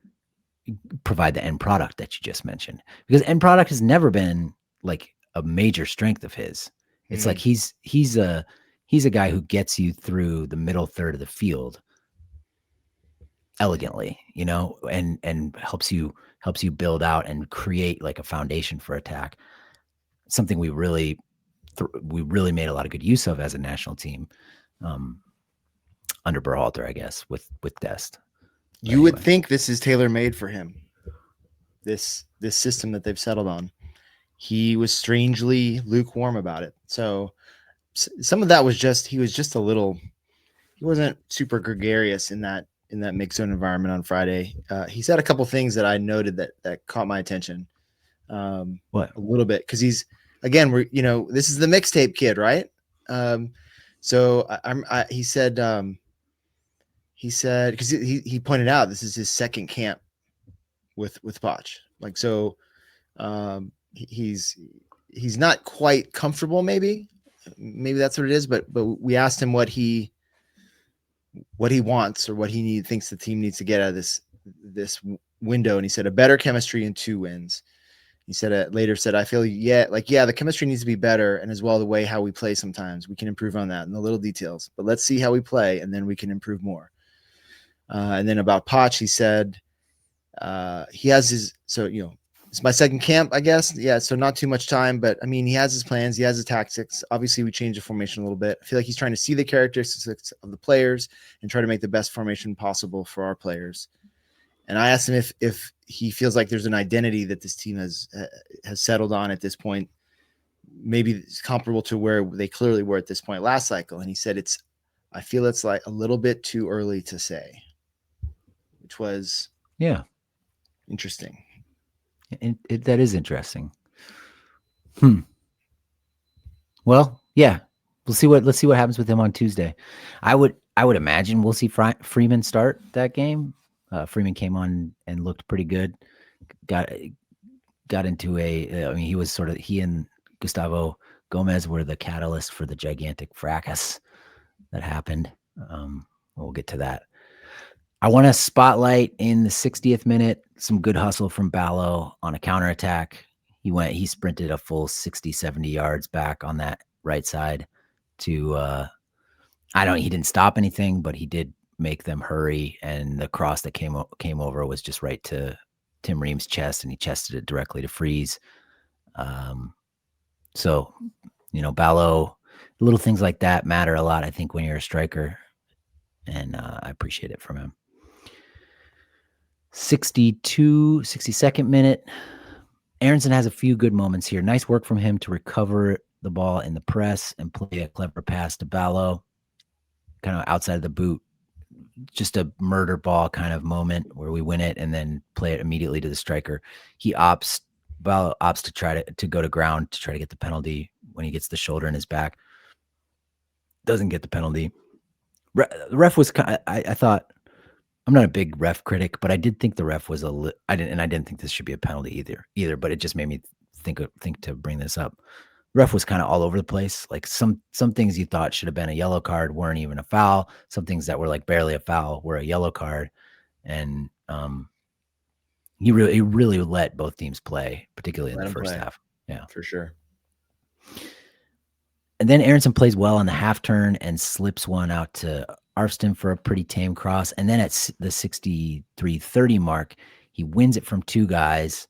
provide the end product that you just mentioned, because end product has never been like a major strength of his. It's like he's a guy who gets you through the middle third of the field elegantly, and helps you build out and create like a foundation for attack. Something we really made a lot of good use of as a national team under Berhalter, I guess, with Dest. You would think this is tailor-made for him. This system that they've settled on. He was strangely lukewarm about it. So some of that was he wasn't super gregarious in that mixed zone environment on Friday. He said a couple things that I noted that caught my attention. What? A little bit, because this is the mixtape kid, right? He said because he pointed out this is his second camp with Poch. Like, so he's not quite comfortable. Maybe that's what it is. But we asked him what he wants or what he thinks the team needs to get out of this window, and he said a better chemistry and 2 wins. He said later I feel the chemistry needs to be better, and as well the way how we play sometimes we can improve on that and the little details. But let's see how we play, and then we can improve more. And then about Potch, he said he has his, so, it's my second camp, I guess. Yeah, so not too much time, but I mean, he has his plans, he has his tactics. Obviously, we changed the formation a little bit. I feel like he's trying to see the characteristics of the players and try to make the best formation possible for our players. And I asked him if he feels like there's an identity that this team has settled on at this point, maybe it's comparable to where they clearly were at this point last cycle. And he said I feel it's like a little bit too early to say, which was interesting. That is interesting. Well, yeah, let's see what happens with him on Tuesday. I would imagine we'll see Freeman start that game. Freeman came on and looked pretty good. Got into he and Gustavo Gomez were the catalyst for the gigantic fracas that happened. We'll get to that. I want to spotlight in the 60th minute some good hustle from Ballo on a counterattack. He sprinted a full 60, 70 yards back on that right side to he didn't stop anything, but he did make them hurry, and the cross that came over was just right to Tim Ream's chest, and he chested it directly to Freeze. So, Ballo, little things like that matter a lot, I think, when you're a striker, and I appreciate it from him. 62nd minute. Aronson has a few good moments here. Nice work from him to recover the ball in the press and play a clever pass to Ballo, kind of outside of the boot. Just a murder ball kind of moment where we win it and then play it immediately to the striker. Ballo opts to try to go to ground to try to get the penalty when he gets the shoulder in his back. Doesn't get the penalty. The ref was I thought, I'm not a big ref critic, but I did think the ref was I didn't think this should be a penalty either, but it just made me think to bring this up. Ref was kind of all over the place. Like some things you thought should have been a yellow card weren't even a foul. Some things that were like barely a foul were a yellow card. And he really let both teams play, particularly in the first half. Yeah, for sure. And then Aronson plays well on the half turn and slips one out to Arfsten for a pretty tame cross. And then at the 63-30 mark, he wins it from two guys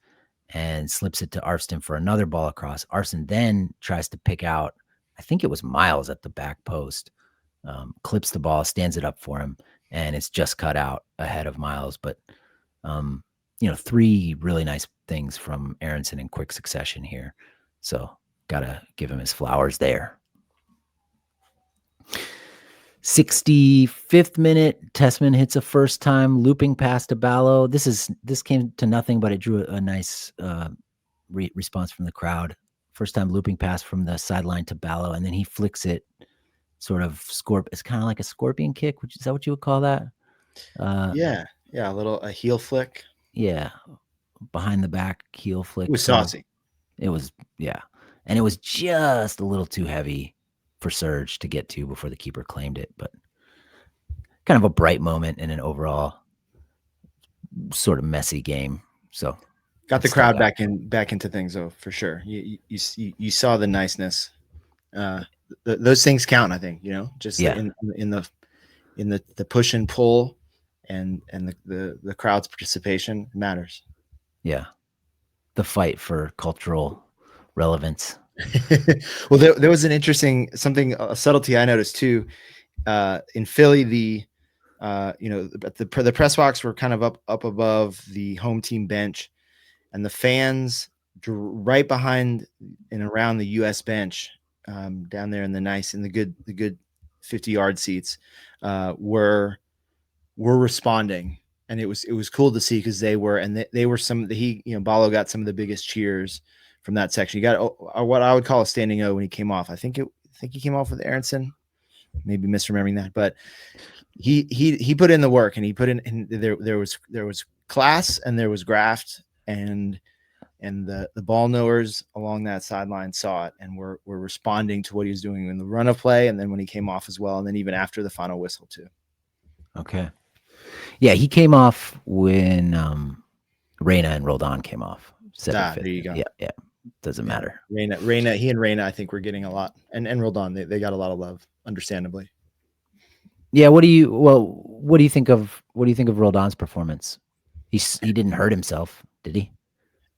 and slips it to Arfsten for another ball across. Arfsten then tries to pick out, I think it was Miles at the back post, clips the ball, stands it up for him, and it's just cut out ahead of Miles. But, three really nice things from Aronson in quick succession here. So got to give him his flowers there. 65th minute, Tessman hits a first time looping pass to Ballo. This came to nothing, but it drew a nice response from the crowd. First time looping pass from the sideline to Ballo, and then he flicks it sort of it's kind of like a scorpion kick, is that what you would call that? Yeah, a heel flick. Yeah, behind the back heel flick. It was saucy. It was, yeah. And it was just a little too heavy for Serge to get to before the keeper claimed it, but kind of a bright moment in an overall sort of messy game. So got the crowd back into things, though, for sure. You saw the niceness. Those things count, I think. Just in the push and pull, and the crowd's participation matters. Yeah, the fight for cultural relevance. Well, there was an interesting a subtlety I noticed too. In Philly, the press box were kind of up above the home team bench, and the fans right behind and around the U.S. bench, down there in the good 50-yard seats, were responding, and it was cool to see because they were Ballo got some of the biggest cheers from that section. You got what I would call a standing O when he came off. I think he came off with Aronson, maybe misremembering that, but he put in the work, and he put in, and there was class, and there was graft, and the ball knowers along that sideline saw it and were responding to what he was doing in the run of play, and then when he came off as well, and then even after the final whistle too. Okay. Yeah, he came off when Reyna and Roldan came off. There you go. Yeah. Doesn't matter. Reyna, I think we're getting a lot, and Roldan, they got a lot of love, understandably. Yeah. What do you think of Roldan's performance? He didn't hurt himself, did he?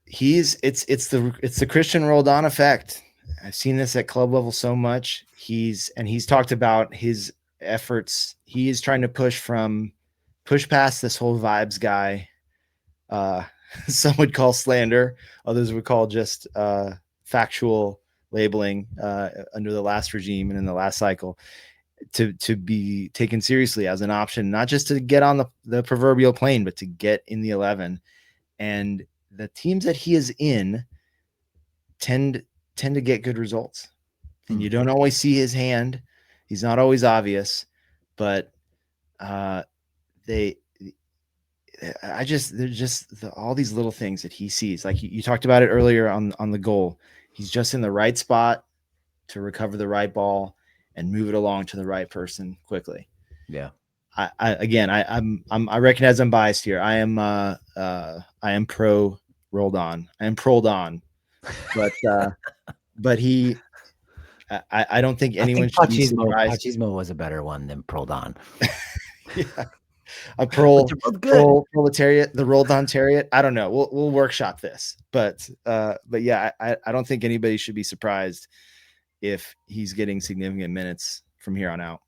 It's the Christian Roldan effect. I've seen this at club level so much. He's talked about his efforts. He is trying to push past this whole vibes guy. Some would call slander, others would call just factual labeling under the last regime and in the last cycle, to be taken seriously as an option, not just to get on the proverbial plane, but to get in the 11. And the teams that he is in tend to get good results. And you don't always see his hand. He's not always obvious, but they're just all these little things that he sees. Like you talked about it earlier on the goal. He's just in the right spot to recover the right ball and move it along to the right person quickly. Yeah. I recognize I'm biased here. I am pro Roldan. I am Proldon, but I don't think anyone should be surprised. Pachismo was a better one than Proldon. Yeah. A They're both good. proletariat, the Roldontariat. I don't know. We'll workshop this, but yeah, I don't think anybody should be surprised if he's getting significant minutes from here on out.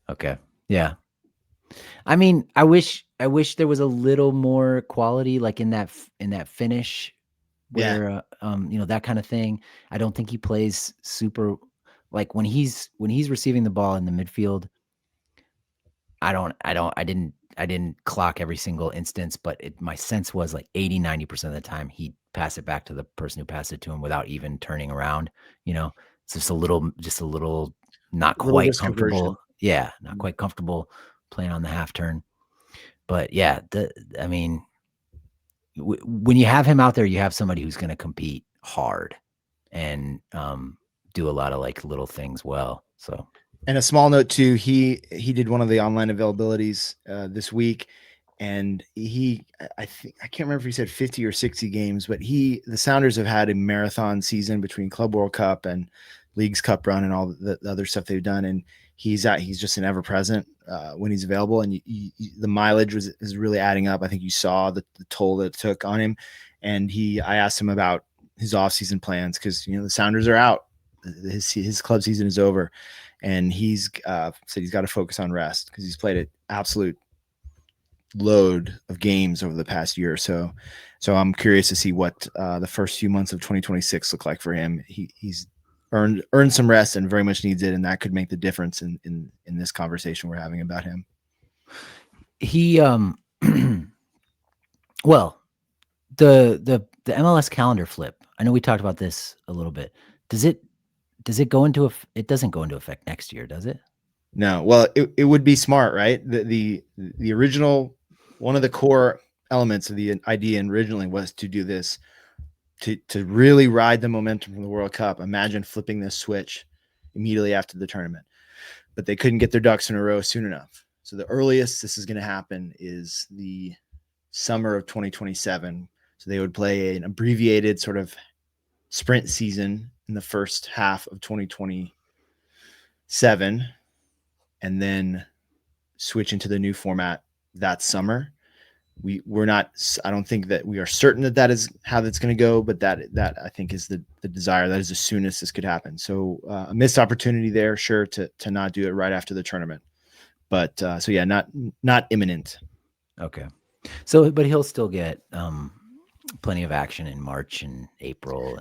Okay. Yeah. I mean, I wish there was a little more quality, like in that finish, where that kind of thing. I don't think he plays super, like when he's receiving the ball in the midfield. I didn't clock every single instance, but my sense was like 80-90% of the time he'd pass it back to the person who passed it to him without even turning around. It's just a little not quite comfortable. Yeah, not quite comfortable playing on the half turn. But yeah, I mean, when you have him out there, you have somebody who's going to compete hard and do a lot of like little things well. So. And a small note too, he did one of the online availabilities this week, and I can't remember if he said 50 or 60 games, but the Sounders have had a marathon season between Club World Cup and Leagues Cup run and all the other stuff they've done, and he's just an ever present when he's available, and the mileage is really adding up. I think you saw the toll that it took on him, and I asked him about his off-season plans because the Sounders are out, his club season is over. And he's said he's got to focus on rest because he's played an absolute load of games over the past year or so. So I'm curious to see what the first few months of 2026 look like for him. He's earned some rest and very much needs it, and that could make the difference in this conversation we're having about him. He well, the MLS calendar flip. I know we talked about this a little bit. Does it go into it doesn't go into effect next year, does it? No. Well, it would be smart, right? The original, one of the core elements of the idea originally was to do this to really ride the momentum from the World Cup. Imagine flipping this switch immediately after the tournament, but they couldn't get their ducks in a row soon enough. So the earliest this is going to happen is the summer of 2027. So they would play an abbreviated sort of sprint season in the first half of 2027 and then switch into the new format that summer. We're not, I don't think that we are certain that is how that's going to go, but that I think is the desire. That is as soon as this could happen. So a missed opportunity there, sure, to not do it right after the tournament, but so yeah, not imminent. Okay. So, but he'll still get plenty of action in March and April.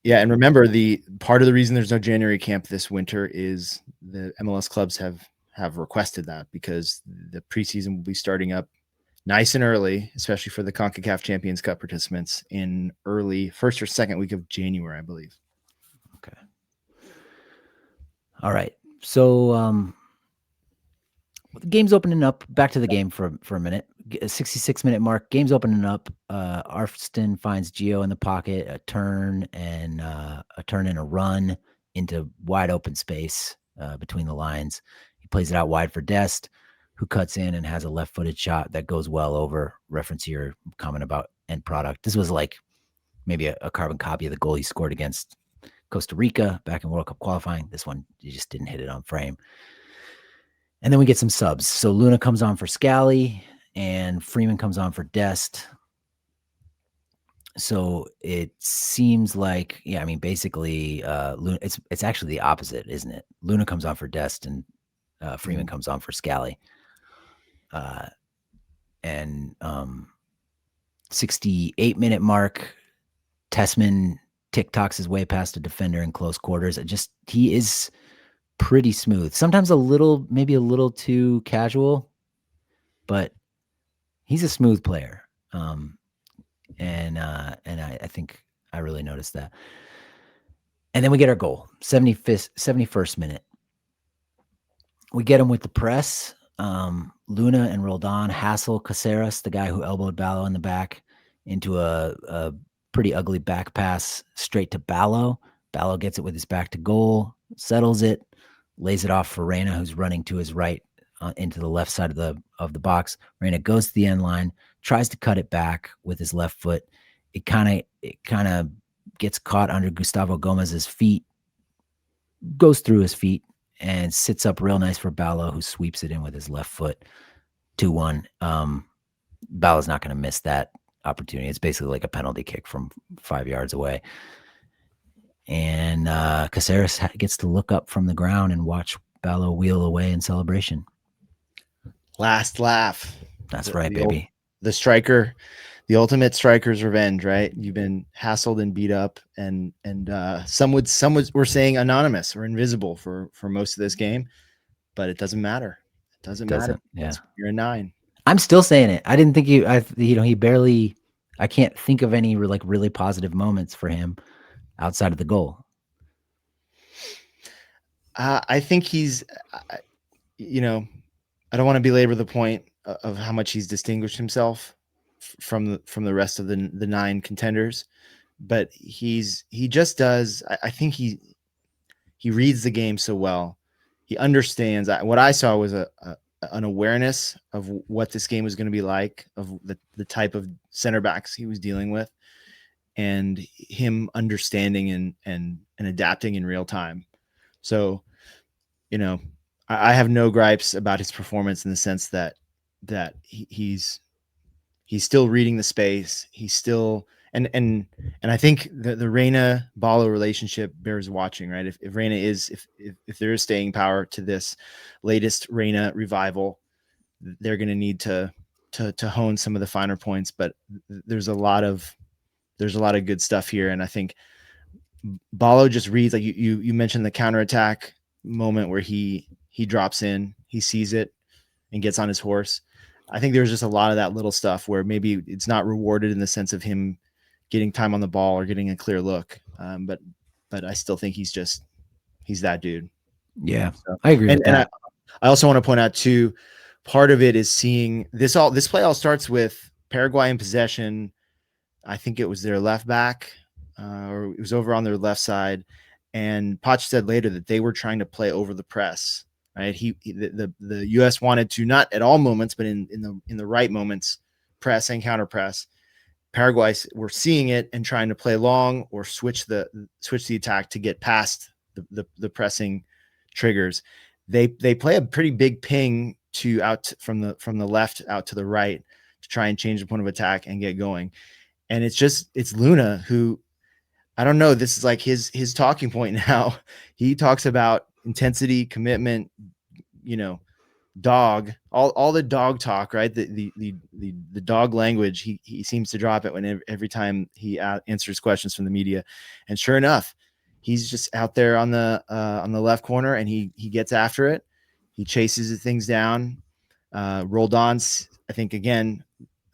Yeah, and remember, the part of the reason there's no January camp this winter is the MLS clubs have requested that because the preseason will be starting up nice and early, especially for the CONCACAF Champions Cup participants in early first or second week of January, I believe. Okay. All right. So the game's opening up. Back to the game for a minute. 66-minute mark. Game's opening up. Arfsten finds Gio in the pocket, a turn and a run into wide open space between the lines. He plays it out wide for Dest, who cuts in and has a left-footed shot that goes well over. Reference your comment about end product. This was like maybe a carbon copy of the goal he scored against Costa Rica back in World Cup qualifying. This one, you just didn't hit it on frame. And then we get some subs. So Luna comes on for Scally and Freeman comes on for Dest. So it seems like, yeah, I mean, basically, Luna, it's actually the opposite, isn't it? Luna comes on for Dest and Freeman comes on for Scally. And 68-minute mark, Tessman TikToks his way past a defender in close quarters. He is pretty smooth. Sometimes maybe a little too casual, but he's a smooth player. And I think I really noticed that. And then we get our goal, 71st minute. We get him with the press. Luna and Roldan hassle Caceres, the guy who elbowed Ballo in the back, into a pretty ugly back pass straight to Ballo. Ballo gets it with his back to goal, settles it, lays it off for Reyna, who's running to his right into the left side of the box. Reyna goes to the end line, tries to cut it back with his left foot. It kind of gets caught under Gustavo Gomez's feet, goes through his feet, and sits up real nice for Ballo, who sweeps it in with his left foot. 2-1. Ballo's not going to miss that opportunity. It's basically like a penalty kick from 5 yards away. And Caceres gets to look up from the ground and watch Ballo wheel away in celebration. Last laugh. That's right, baby. The striker, the ultimate striker's revenge, right? You've been hassled and beat up, and some were saying anonymous or invisible for most of this game, but it doesn't matter. It doesn't matter. Yeah, you're a 9. I'm still saying it. I didn't think he barely. I can't think of any like really positive moments for him outside of the goal. I think he's, I don't want to belabor the point of how much he's distinguished himself from the rest of the 9 contenders, but he just does. I think he reads the game so well. He understands. What I saw was an awareness of what this game was going to be like, of the type of center backs he was dealing with, and him understanding and adapting in real time. So, I have no gripes about his performance in the sense that he's still reading the space. He's still and I think the Reyna Ballo relationship bears watching, right? If Reyna if there is staying power to this latest Reyna revival, they're going to need to hone some of the finer points. But there's a lot of good stuff here, and I think Ballo just reads, like you mentioned the counterattack moment where he drops in, he sees it and gets on his horse. I think there's just a lot of that little stuff where maybe it's not rewarded in the sense of him getting time on the ball or getting a clear look. But I still think he's that dude. Yeah, so, I agree with that. I also want to point out too, part of it is seeing this play all starts with Paraguay in possession. I think it was their left back, or it was over on their left side. And Poch said later that they were trying to play over the press, right? The U.S. wanted to, not at all moments, but in the right moments, press and counter press. Paraguay were seeing it and trying to play long or switch the attack to get past the pressing triggers. They play a pretty big ping out from the left out to the right to try and change the point of attack and get going. And it's Luna who, I don't know, this is like his talking point now. He talks about intensity, commitment, dog, all the dog talk, right? The dog language. He seems to drop it every time he answers questions from the media. And sure enough, he's just out there on the left corner, and he gets after it. He chases the things down. Roldan's, I think, again,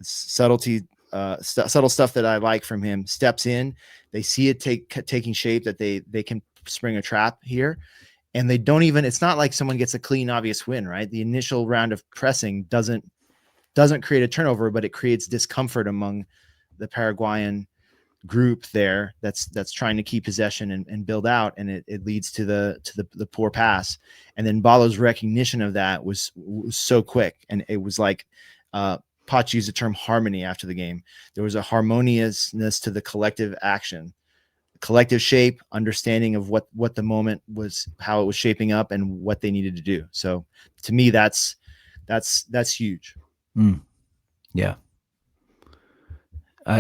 subtle stuff that I like from him. Steps in, they see it taking shape, that they can spring a trap here, and they don't even. It's not like someone gets a clean, obvious win, right? The initial round of pressing doesn't create a turnover, but it creates discomfort among the Paraguayan group there that's trying to keep possession and build out, and it leads to the poor pass. And then Ballo's recognition of that was so quick, and it was like Poch used the term harmony after the game. There was a harmoniousness to the collective action, collective shape, understanding of what the moment was, how it was shaping up, and what they needed to do. So to me, that's huge. Yeah.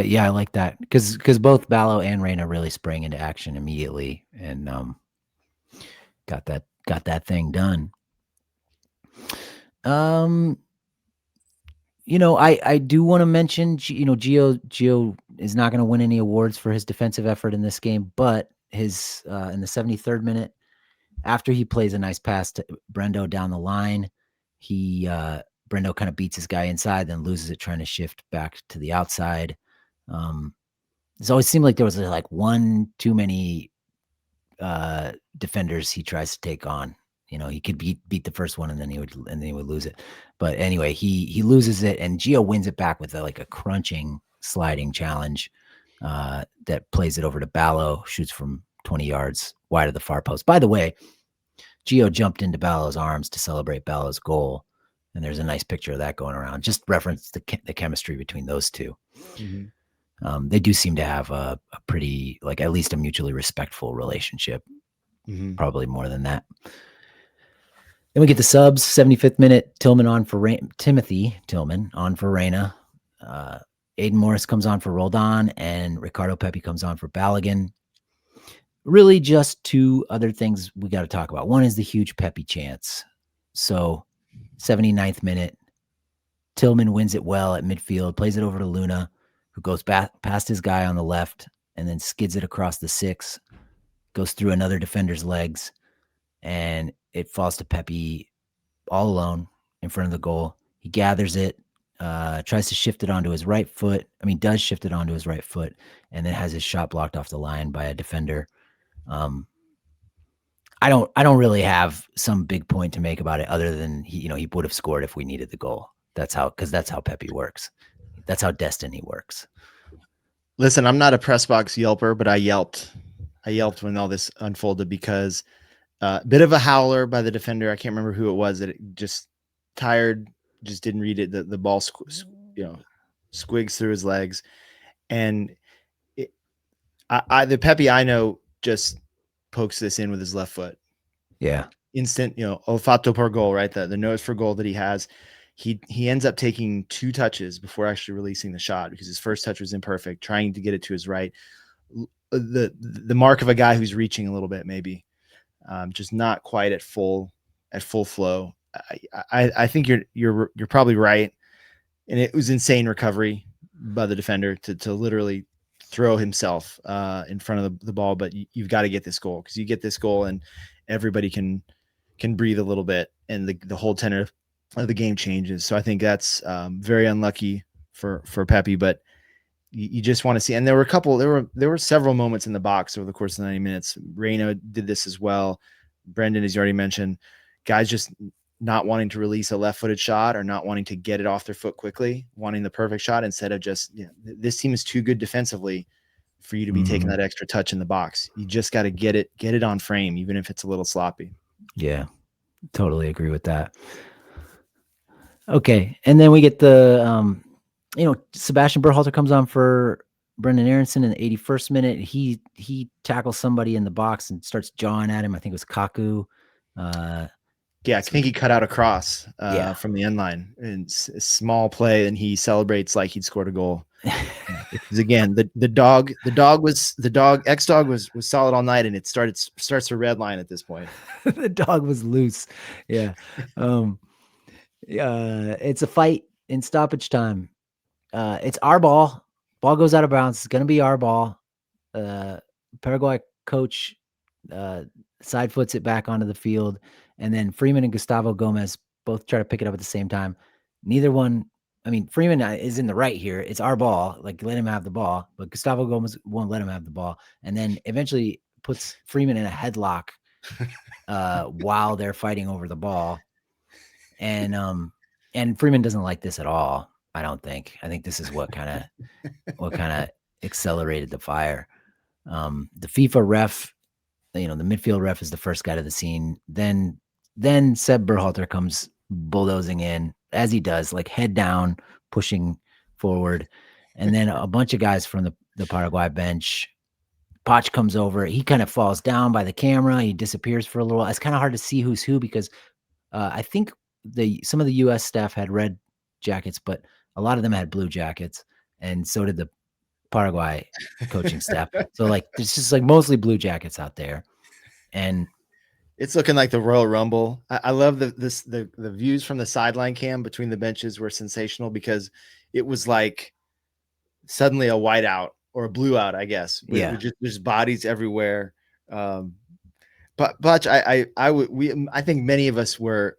Yeah, I like that because both Ballo and Reyna really sprang into action immediately and got that thing done. I do want to mention, Gio is not going to win any awards for his defensive effort in this game, but his in the 73rd minute, after he plays a nice pass to Brendo down the line, Brendo kind of beats his guy inside, then loses it trying to shift back to the outside. It's always seemed like there was like one too many defenders he tries to take on. He could beat the first one and then he would lose it. But anyway, he loses it and Gio wins it back with a crunching sliding challenge that plays it over to Ballo, shoots from 20 yards wide of the far post. By the way, Gio jumped into Ballo's arms to celebrate Ballo's goal. And there's a nice picture of that going around. Just reference the chemistry between those two. Mm-hmm. They do seem to have a pretty, at least a mutually respectful relationship. Mm-hmm. Probably more than that. Then we get the subs. 75th minute, Timothy Tillman on for Reyna. Aiden Morris comes on for Roldan, and Ricardo Pepi comes on for Balogun. Really just two other things we got to talk about. One is the huge Pepi chance. So 79th minute, Tillman wins it well at midfield, plays it over to Luna, who goes past his guy on the left and then skids it across the 6, goes through another defender's legs, and it falls to Pepi all alone in front of the goal. He gathers it, tries to shift it onto his right foot. Does shift it onto his right foot, and then has his shot blocked off the line by a defender. I don't really have some big point to make about it other than he would have scored if we needed the goal. That's how Pepi works. That's how destiny works. Listen, I'm not a press box yelper, but I yelped when all this unfolded because a bit of a howler by the defender. I can't remember who it was that it just tired, just didn't read it. The ball, squigs through his legs, and the Pepi I know just pokes this in with his left foot. Yeah, instant, olfato per goal, right? The nose for goal that he has. He ends up taking 2 touches before actually releasing the shot because his first touch was imperfect, trying to get it to his right. The mark of a guy who's reaching a little bit, maybe, just not quite at full flow. I think you're probably right, and it was insane recovery by the defender to literally throw himself in front of the ball. But you've got to get this goal because you get this goal and everybody can breathe a little bit, and the whole tenor of the game changes. So I think that's very unlucky for Pepi, but you just want to see. And there were several moments in the box over the course of 90 minutes. Reyna did this as well. Brendan, as you already mentioned, guys just not wanting to release a left-footed shot or not wanting to get it off their foot quickly, wanting the perfect shot instead of just, this team is too good defensively for you to be taking that extra touch in the box. You just got to get it on frame, even if it's a little sloppy. Yeah, totally agree with that. Okay, and then we get the, Sebastian Berhalter comes on for Brendan Aronson in the 81st minute. He tackles somebody in the box and starts jawing at him. I think it was Kaku. Yeah, I think he cut out a cross from the end line. And a small play, and he celebrates like he'd scored a goal. Because again, the X-Dog was solid all night, and it starts a red line at this point. The dog was loose. Yeah. It's a fight in stoppage time. It's our ball. Ball goes out of bounds. It's going to be our ball. Paraguay coach side foots it back onto the field. And then Freeman and Gustavo Gomez both try to pick it up at the same time. Neither one, Freeman is in the right here. It's our ball. Let him have the ball. But Gustavo Gomez won't let him have the ball. And then eventually puts Freeman in a headlock while they're fighting over the ball. And Freeman doesn't like this at all. I don't think. I think this is what kind of accelerated the fire. The FIFA ref, the midfield ref is the first guy to the scene. Then Seb Berhalter comes bulldozing in, as he does, head down, pushing forward. And then a bunch of guys from the Paraguay bench Poch comes over. He kind of falls down by the camera. He disappears for a little. It's kind of hard to see who's who because I think some of the U.S. staff had red jackets, but a lot of them had blue jackets, and so did the Paraguay coaching staff. So like, there's just like mostly blue jackets out there, and it's looking like the Royal Rumble. I love the views from the sideline cam between the benches were sensational because it was like suddenly a whiteout or a blue out, I guess. With just bodies everywhere. But Poch, I think many of us were.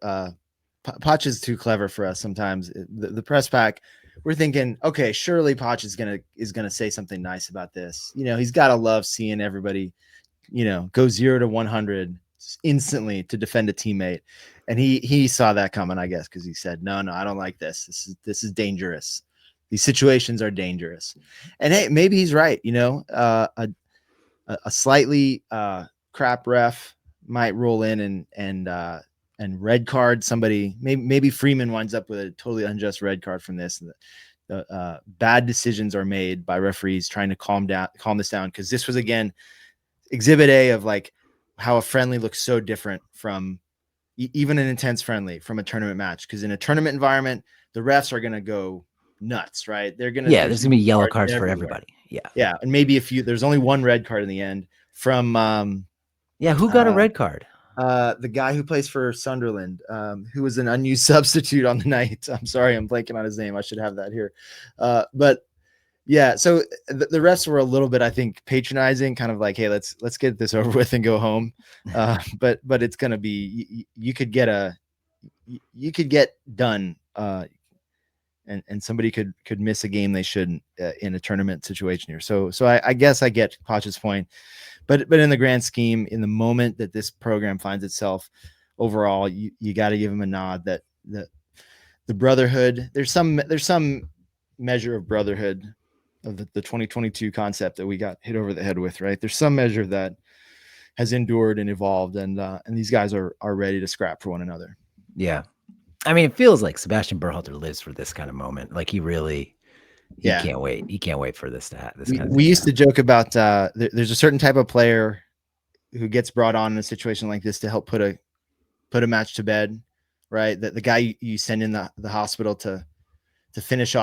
Poch is too clever for us sometimes. The press pack, we're thinking, okay, surely Poch is gonna say something nice about this. He's got to love seeing everybody, go 0 to 100 instantly to defend a teammate, and he saw that coming, I guess, because he said, no, I don't like this. This is dangerous. These situations are dangerous. And hey, maybe he's right. A slightly crap ref might roll in and red card somebody. Maybe Freeman winds up with a totally unjust red card from this. Bad decisions are made by referees trying to calm this down, because this was, again, exhibit A of like how a friendly looks so different from even an intense friendly from a tournament match. Because in a tournament environment, the refs are going to go nuts, right? They're going to, there's going to be yellow cards for everybody. Yeah. And maybe there's only one red card in the end from, who got a red card? The guy who plays for Sunderland, who was an unused substitute on the night. I'm sorry, I'm blanking on his name. I should have that here. But yeah, so the refs were a little bit, I think, patronizing, kind of like, hey, let's get this over with and go home. But it's going to be, you could get done, and somebody could miss a game they shouldn't in a tournament situation here. So I guess I get Poch's point, but in the grand scheme, in the moment that this program finds itself overall, you got to give him a nod that the brotherhood, there's some measure of brotherhood of the 2022 concept that we got hit over the head with, right? There's some measure that has endured and evolved, and these guys are ready to scrap for one another. Yeah. I mean, it feels like Sebastian Berhalter lives for this kind of moment. Like he can't wait. He can't wait for this to happen. We used to joke about there's a certain type of player who gets brought on in a situation like this to help put a match to bed, right? That the guy you send in the hospital to finish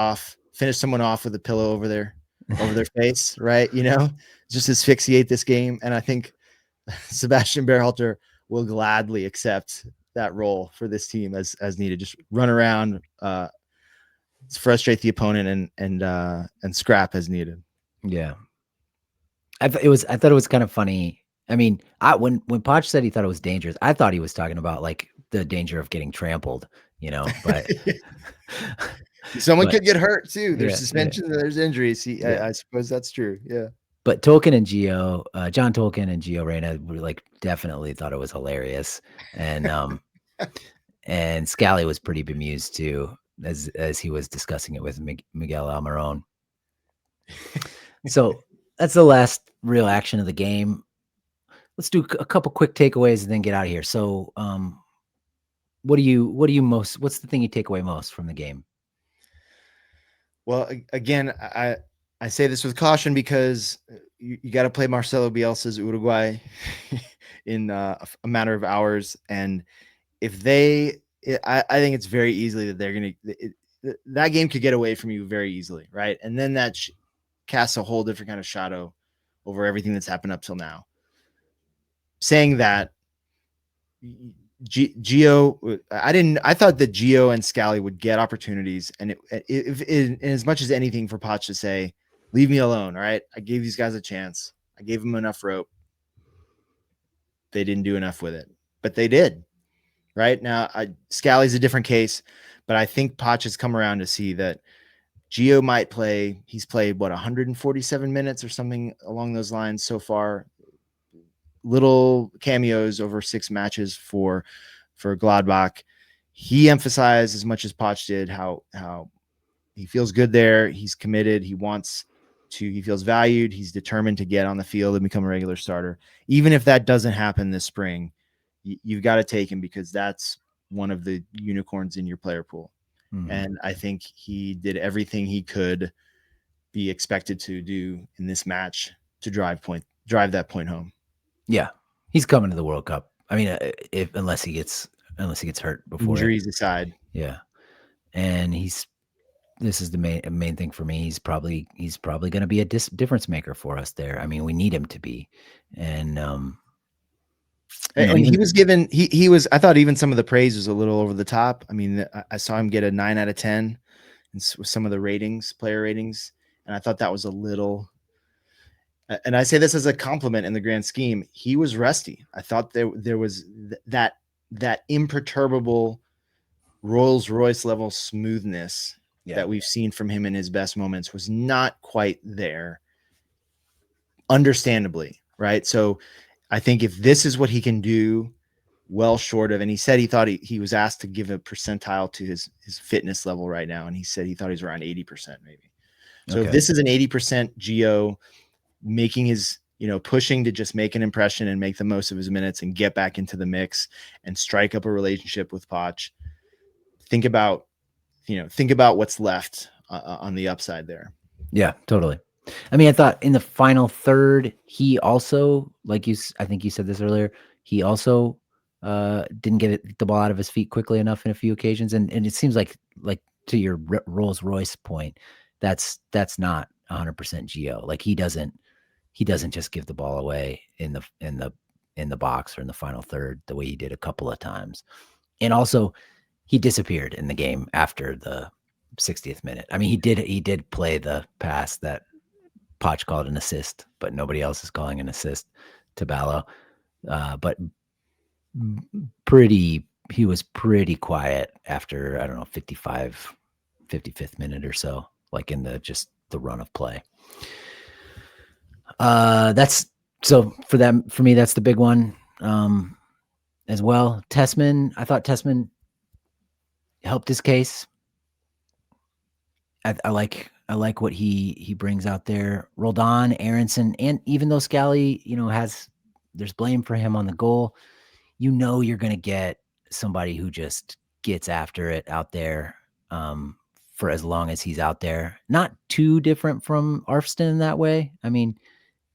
someone off with a pillow over their face, right? Just asphyxiate this game. And I think Sebastian Berhalter will gladly accept that role for this team as needed. Just run around, frustrate the opponent, and scrap as needed. Yeah, I thought it was kind of funny. I mean, when Poch said he thought it was dangerous, I thought he was talking about like the danger of getting trampled, but someone could get hurt too. There's suspension, there's injuries. I suppose that's true. Yeah. But Tolkien and Gio, John Tolkien and Gio Reyna were like definitely thought it was hilarious, and and Scally was pretty bemused too as he was discussing it with Miguel Almiron. So that's the last real action of the game. Let's do a couple quick takeaways and then get out of here. So, what's the thing you take away most from the game? Well, again, I say this with caution because you got to play Marcelo Bielsa's Uruguay in a matter of hours. And if I think it's very easily that they're going to, that game could get away from you very easily. Right. And then that casts a whole different kind of shadow over everything that's happened up till now. Saying that, Gio, I thought that Gio and Scally would get opportunities, and if as much as anything for Poch to say, leave me alone. All right. I gave these guys a chance. I gave them enough rope. They didn't do enough with it, but they did. Right now, Scally's a different case, but I think Poch has come around to see that Gio might play. He's played 147 minutes or something along those lines so far. Little cameos over 6 matches for Gladbach. He emphasized as much as Poch did how he feels good there. He's committed. He feels valued. He's determined to get on the field and become a regular starter. Even if that doesn't happen this spring, you've got to take him because that's one of the unicorns in your player pool. Mm-hmm. And I think he did everything he could be expected to do in this match to drive drive that point home. Yeah, he's coming to the World Cup. I mean, unless he gets hurt before Injuries aside. Yeah, and this is the main thing for me. He's probably going to be a difference maker for us there. I mean, we need him to be, and and he was given he was. I thought even some of the praise was a little over the top. I mean, I saw him get a 9 out of 10 with some of the player ratings, and I thought that was a little. And I say this as a compliment in the grand scheme. He was rusty. I thought there was that imperturbable Rolls-Royce level smoothness that we've seen from him in his best moments was not quite there. Understandably, right? So I think if this is what he can do, well short of, and he said he thought he was asked to give a percentile to his fitness level right now, and he said he thought he was around 80% maybe. So if this is an 80% Gio making his, pushing to just make an impression and make the most of his minutes and get back into the mix and strike up a relationship with Poch, think about what's left on the upside there. Yeah, totally. I mean, I thought in the final third, he also, I think you said this earlier, he also didn't get the ball out of his feet quickly enough in a few occasions. And it seems like to your Rolls Royce point, that's not 100% Gio. Like he doesn't just give the ball away in the box or in the final third the way he did a couple of times. And also he disappeared in the game after the 60th minute. I mean, he did play the pass that Poch called an assist, but nobody else is calling an assist to Ballo. But he was pretty quiet after, I don't know, 55th minute or so, like in the run of play. That's so for me, that's the big one. As well. I thought Tessman helped his case. I like what he brings out there. Roldan, Aronson, and even though Scally, there's blame for him on the goal, you're going to get somebody who just gets after it out there for as long as he's out there. Not too different from Arfsten in that way. I mean,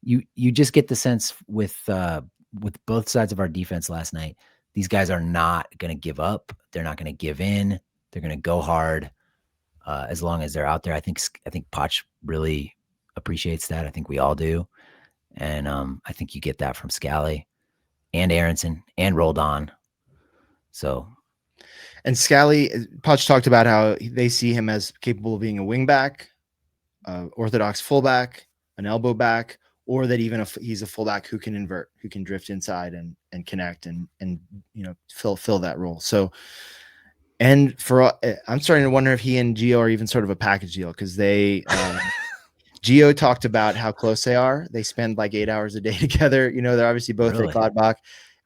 you just get the sense with both sides of our defense last night, these guys are not going to give up. They're not going to give in. They're going to go hard. As long as they're out there. I think Poch really appreciates that. I think we all do. And I think you get that from Scally and Aronson and Roldan. So. And Scally, Poch talked about how they see him as capable of being a wing back, orthodox fullback, an elbow back, or that even if he's a fullback who can invert, who can drift inside and connect and fill that role. So, and I'm starting to wonder if he and Gio are even sort of a package deal, because Gio talked about how close they are. They spend like 8 hours a day together. They're obviously both at Gladbach.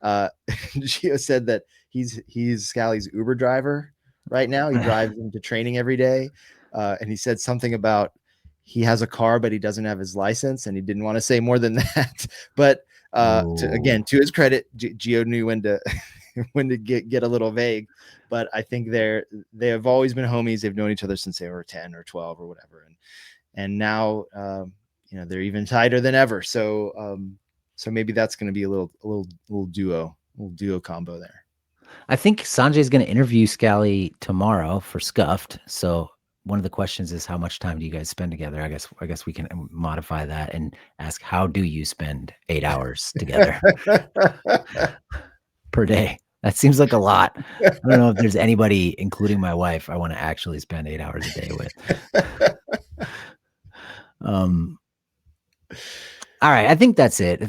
Gio said that he's Scally's Uber driver right now. He drives him to training every day. And he said something about he has a car, but he doesn't have his license, and he didn't want to say more than that. But to his credit, Gio knew when to get a little vague. But I think they have always been homies. They've known each other since they were 10 or 12 or whatever. And now, they're even tighter than ever. So maybe that's going to be a little duo combo there. I think Sanjay is going to interview Scally tomorrow for Scuffed. So one of the questions is, how much time do you guys spend together? I guess we can modify that and ask, how do you spend 8 hours together per day? That seems like a lot. I don't know if there's anybody, including my wife, I want to actually spend 8 hours a day with. All right, I think that's it.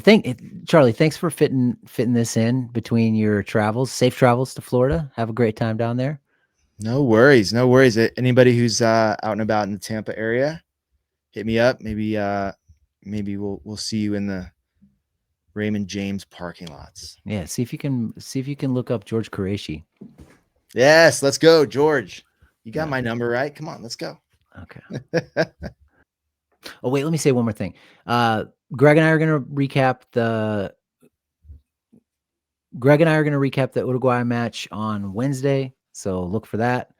Charlie, thanks for fitting this in between your travels. Safe travels to Florida. Have a great time down there. No worries. Anybody who's out and about in the Tampa area, hit me up. Maybe we'll see you in the Raymond James parking lots. Yeah, see if you can look up George Qureshi. Yes, let's go, George. You got my number, right? Come on, let's go. Okay. Oh, wait, let me say one more thing. Greg and I are going to recap the Uruguay match on Wednesday, so look for that.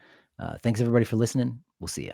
Thanks everybody for listening. We'll see you.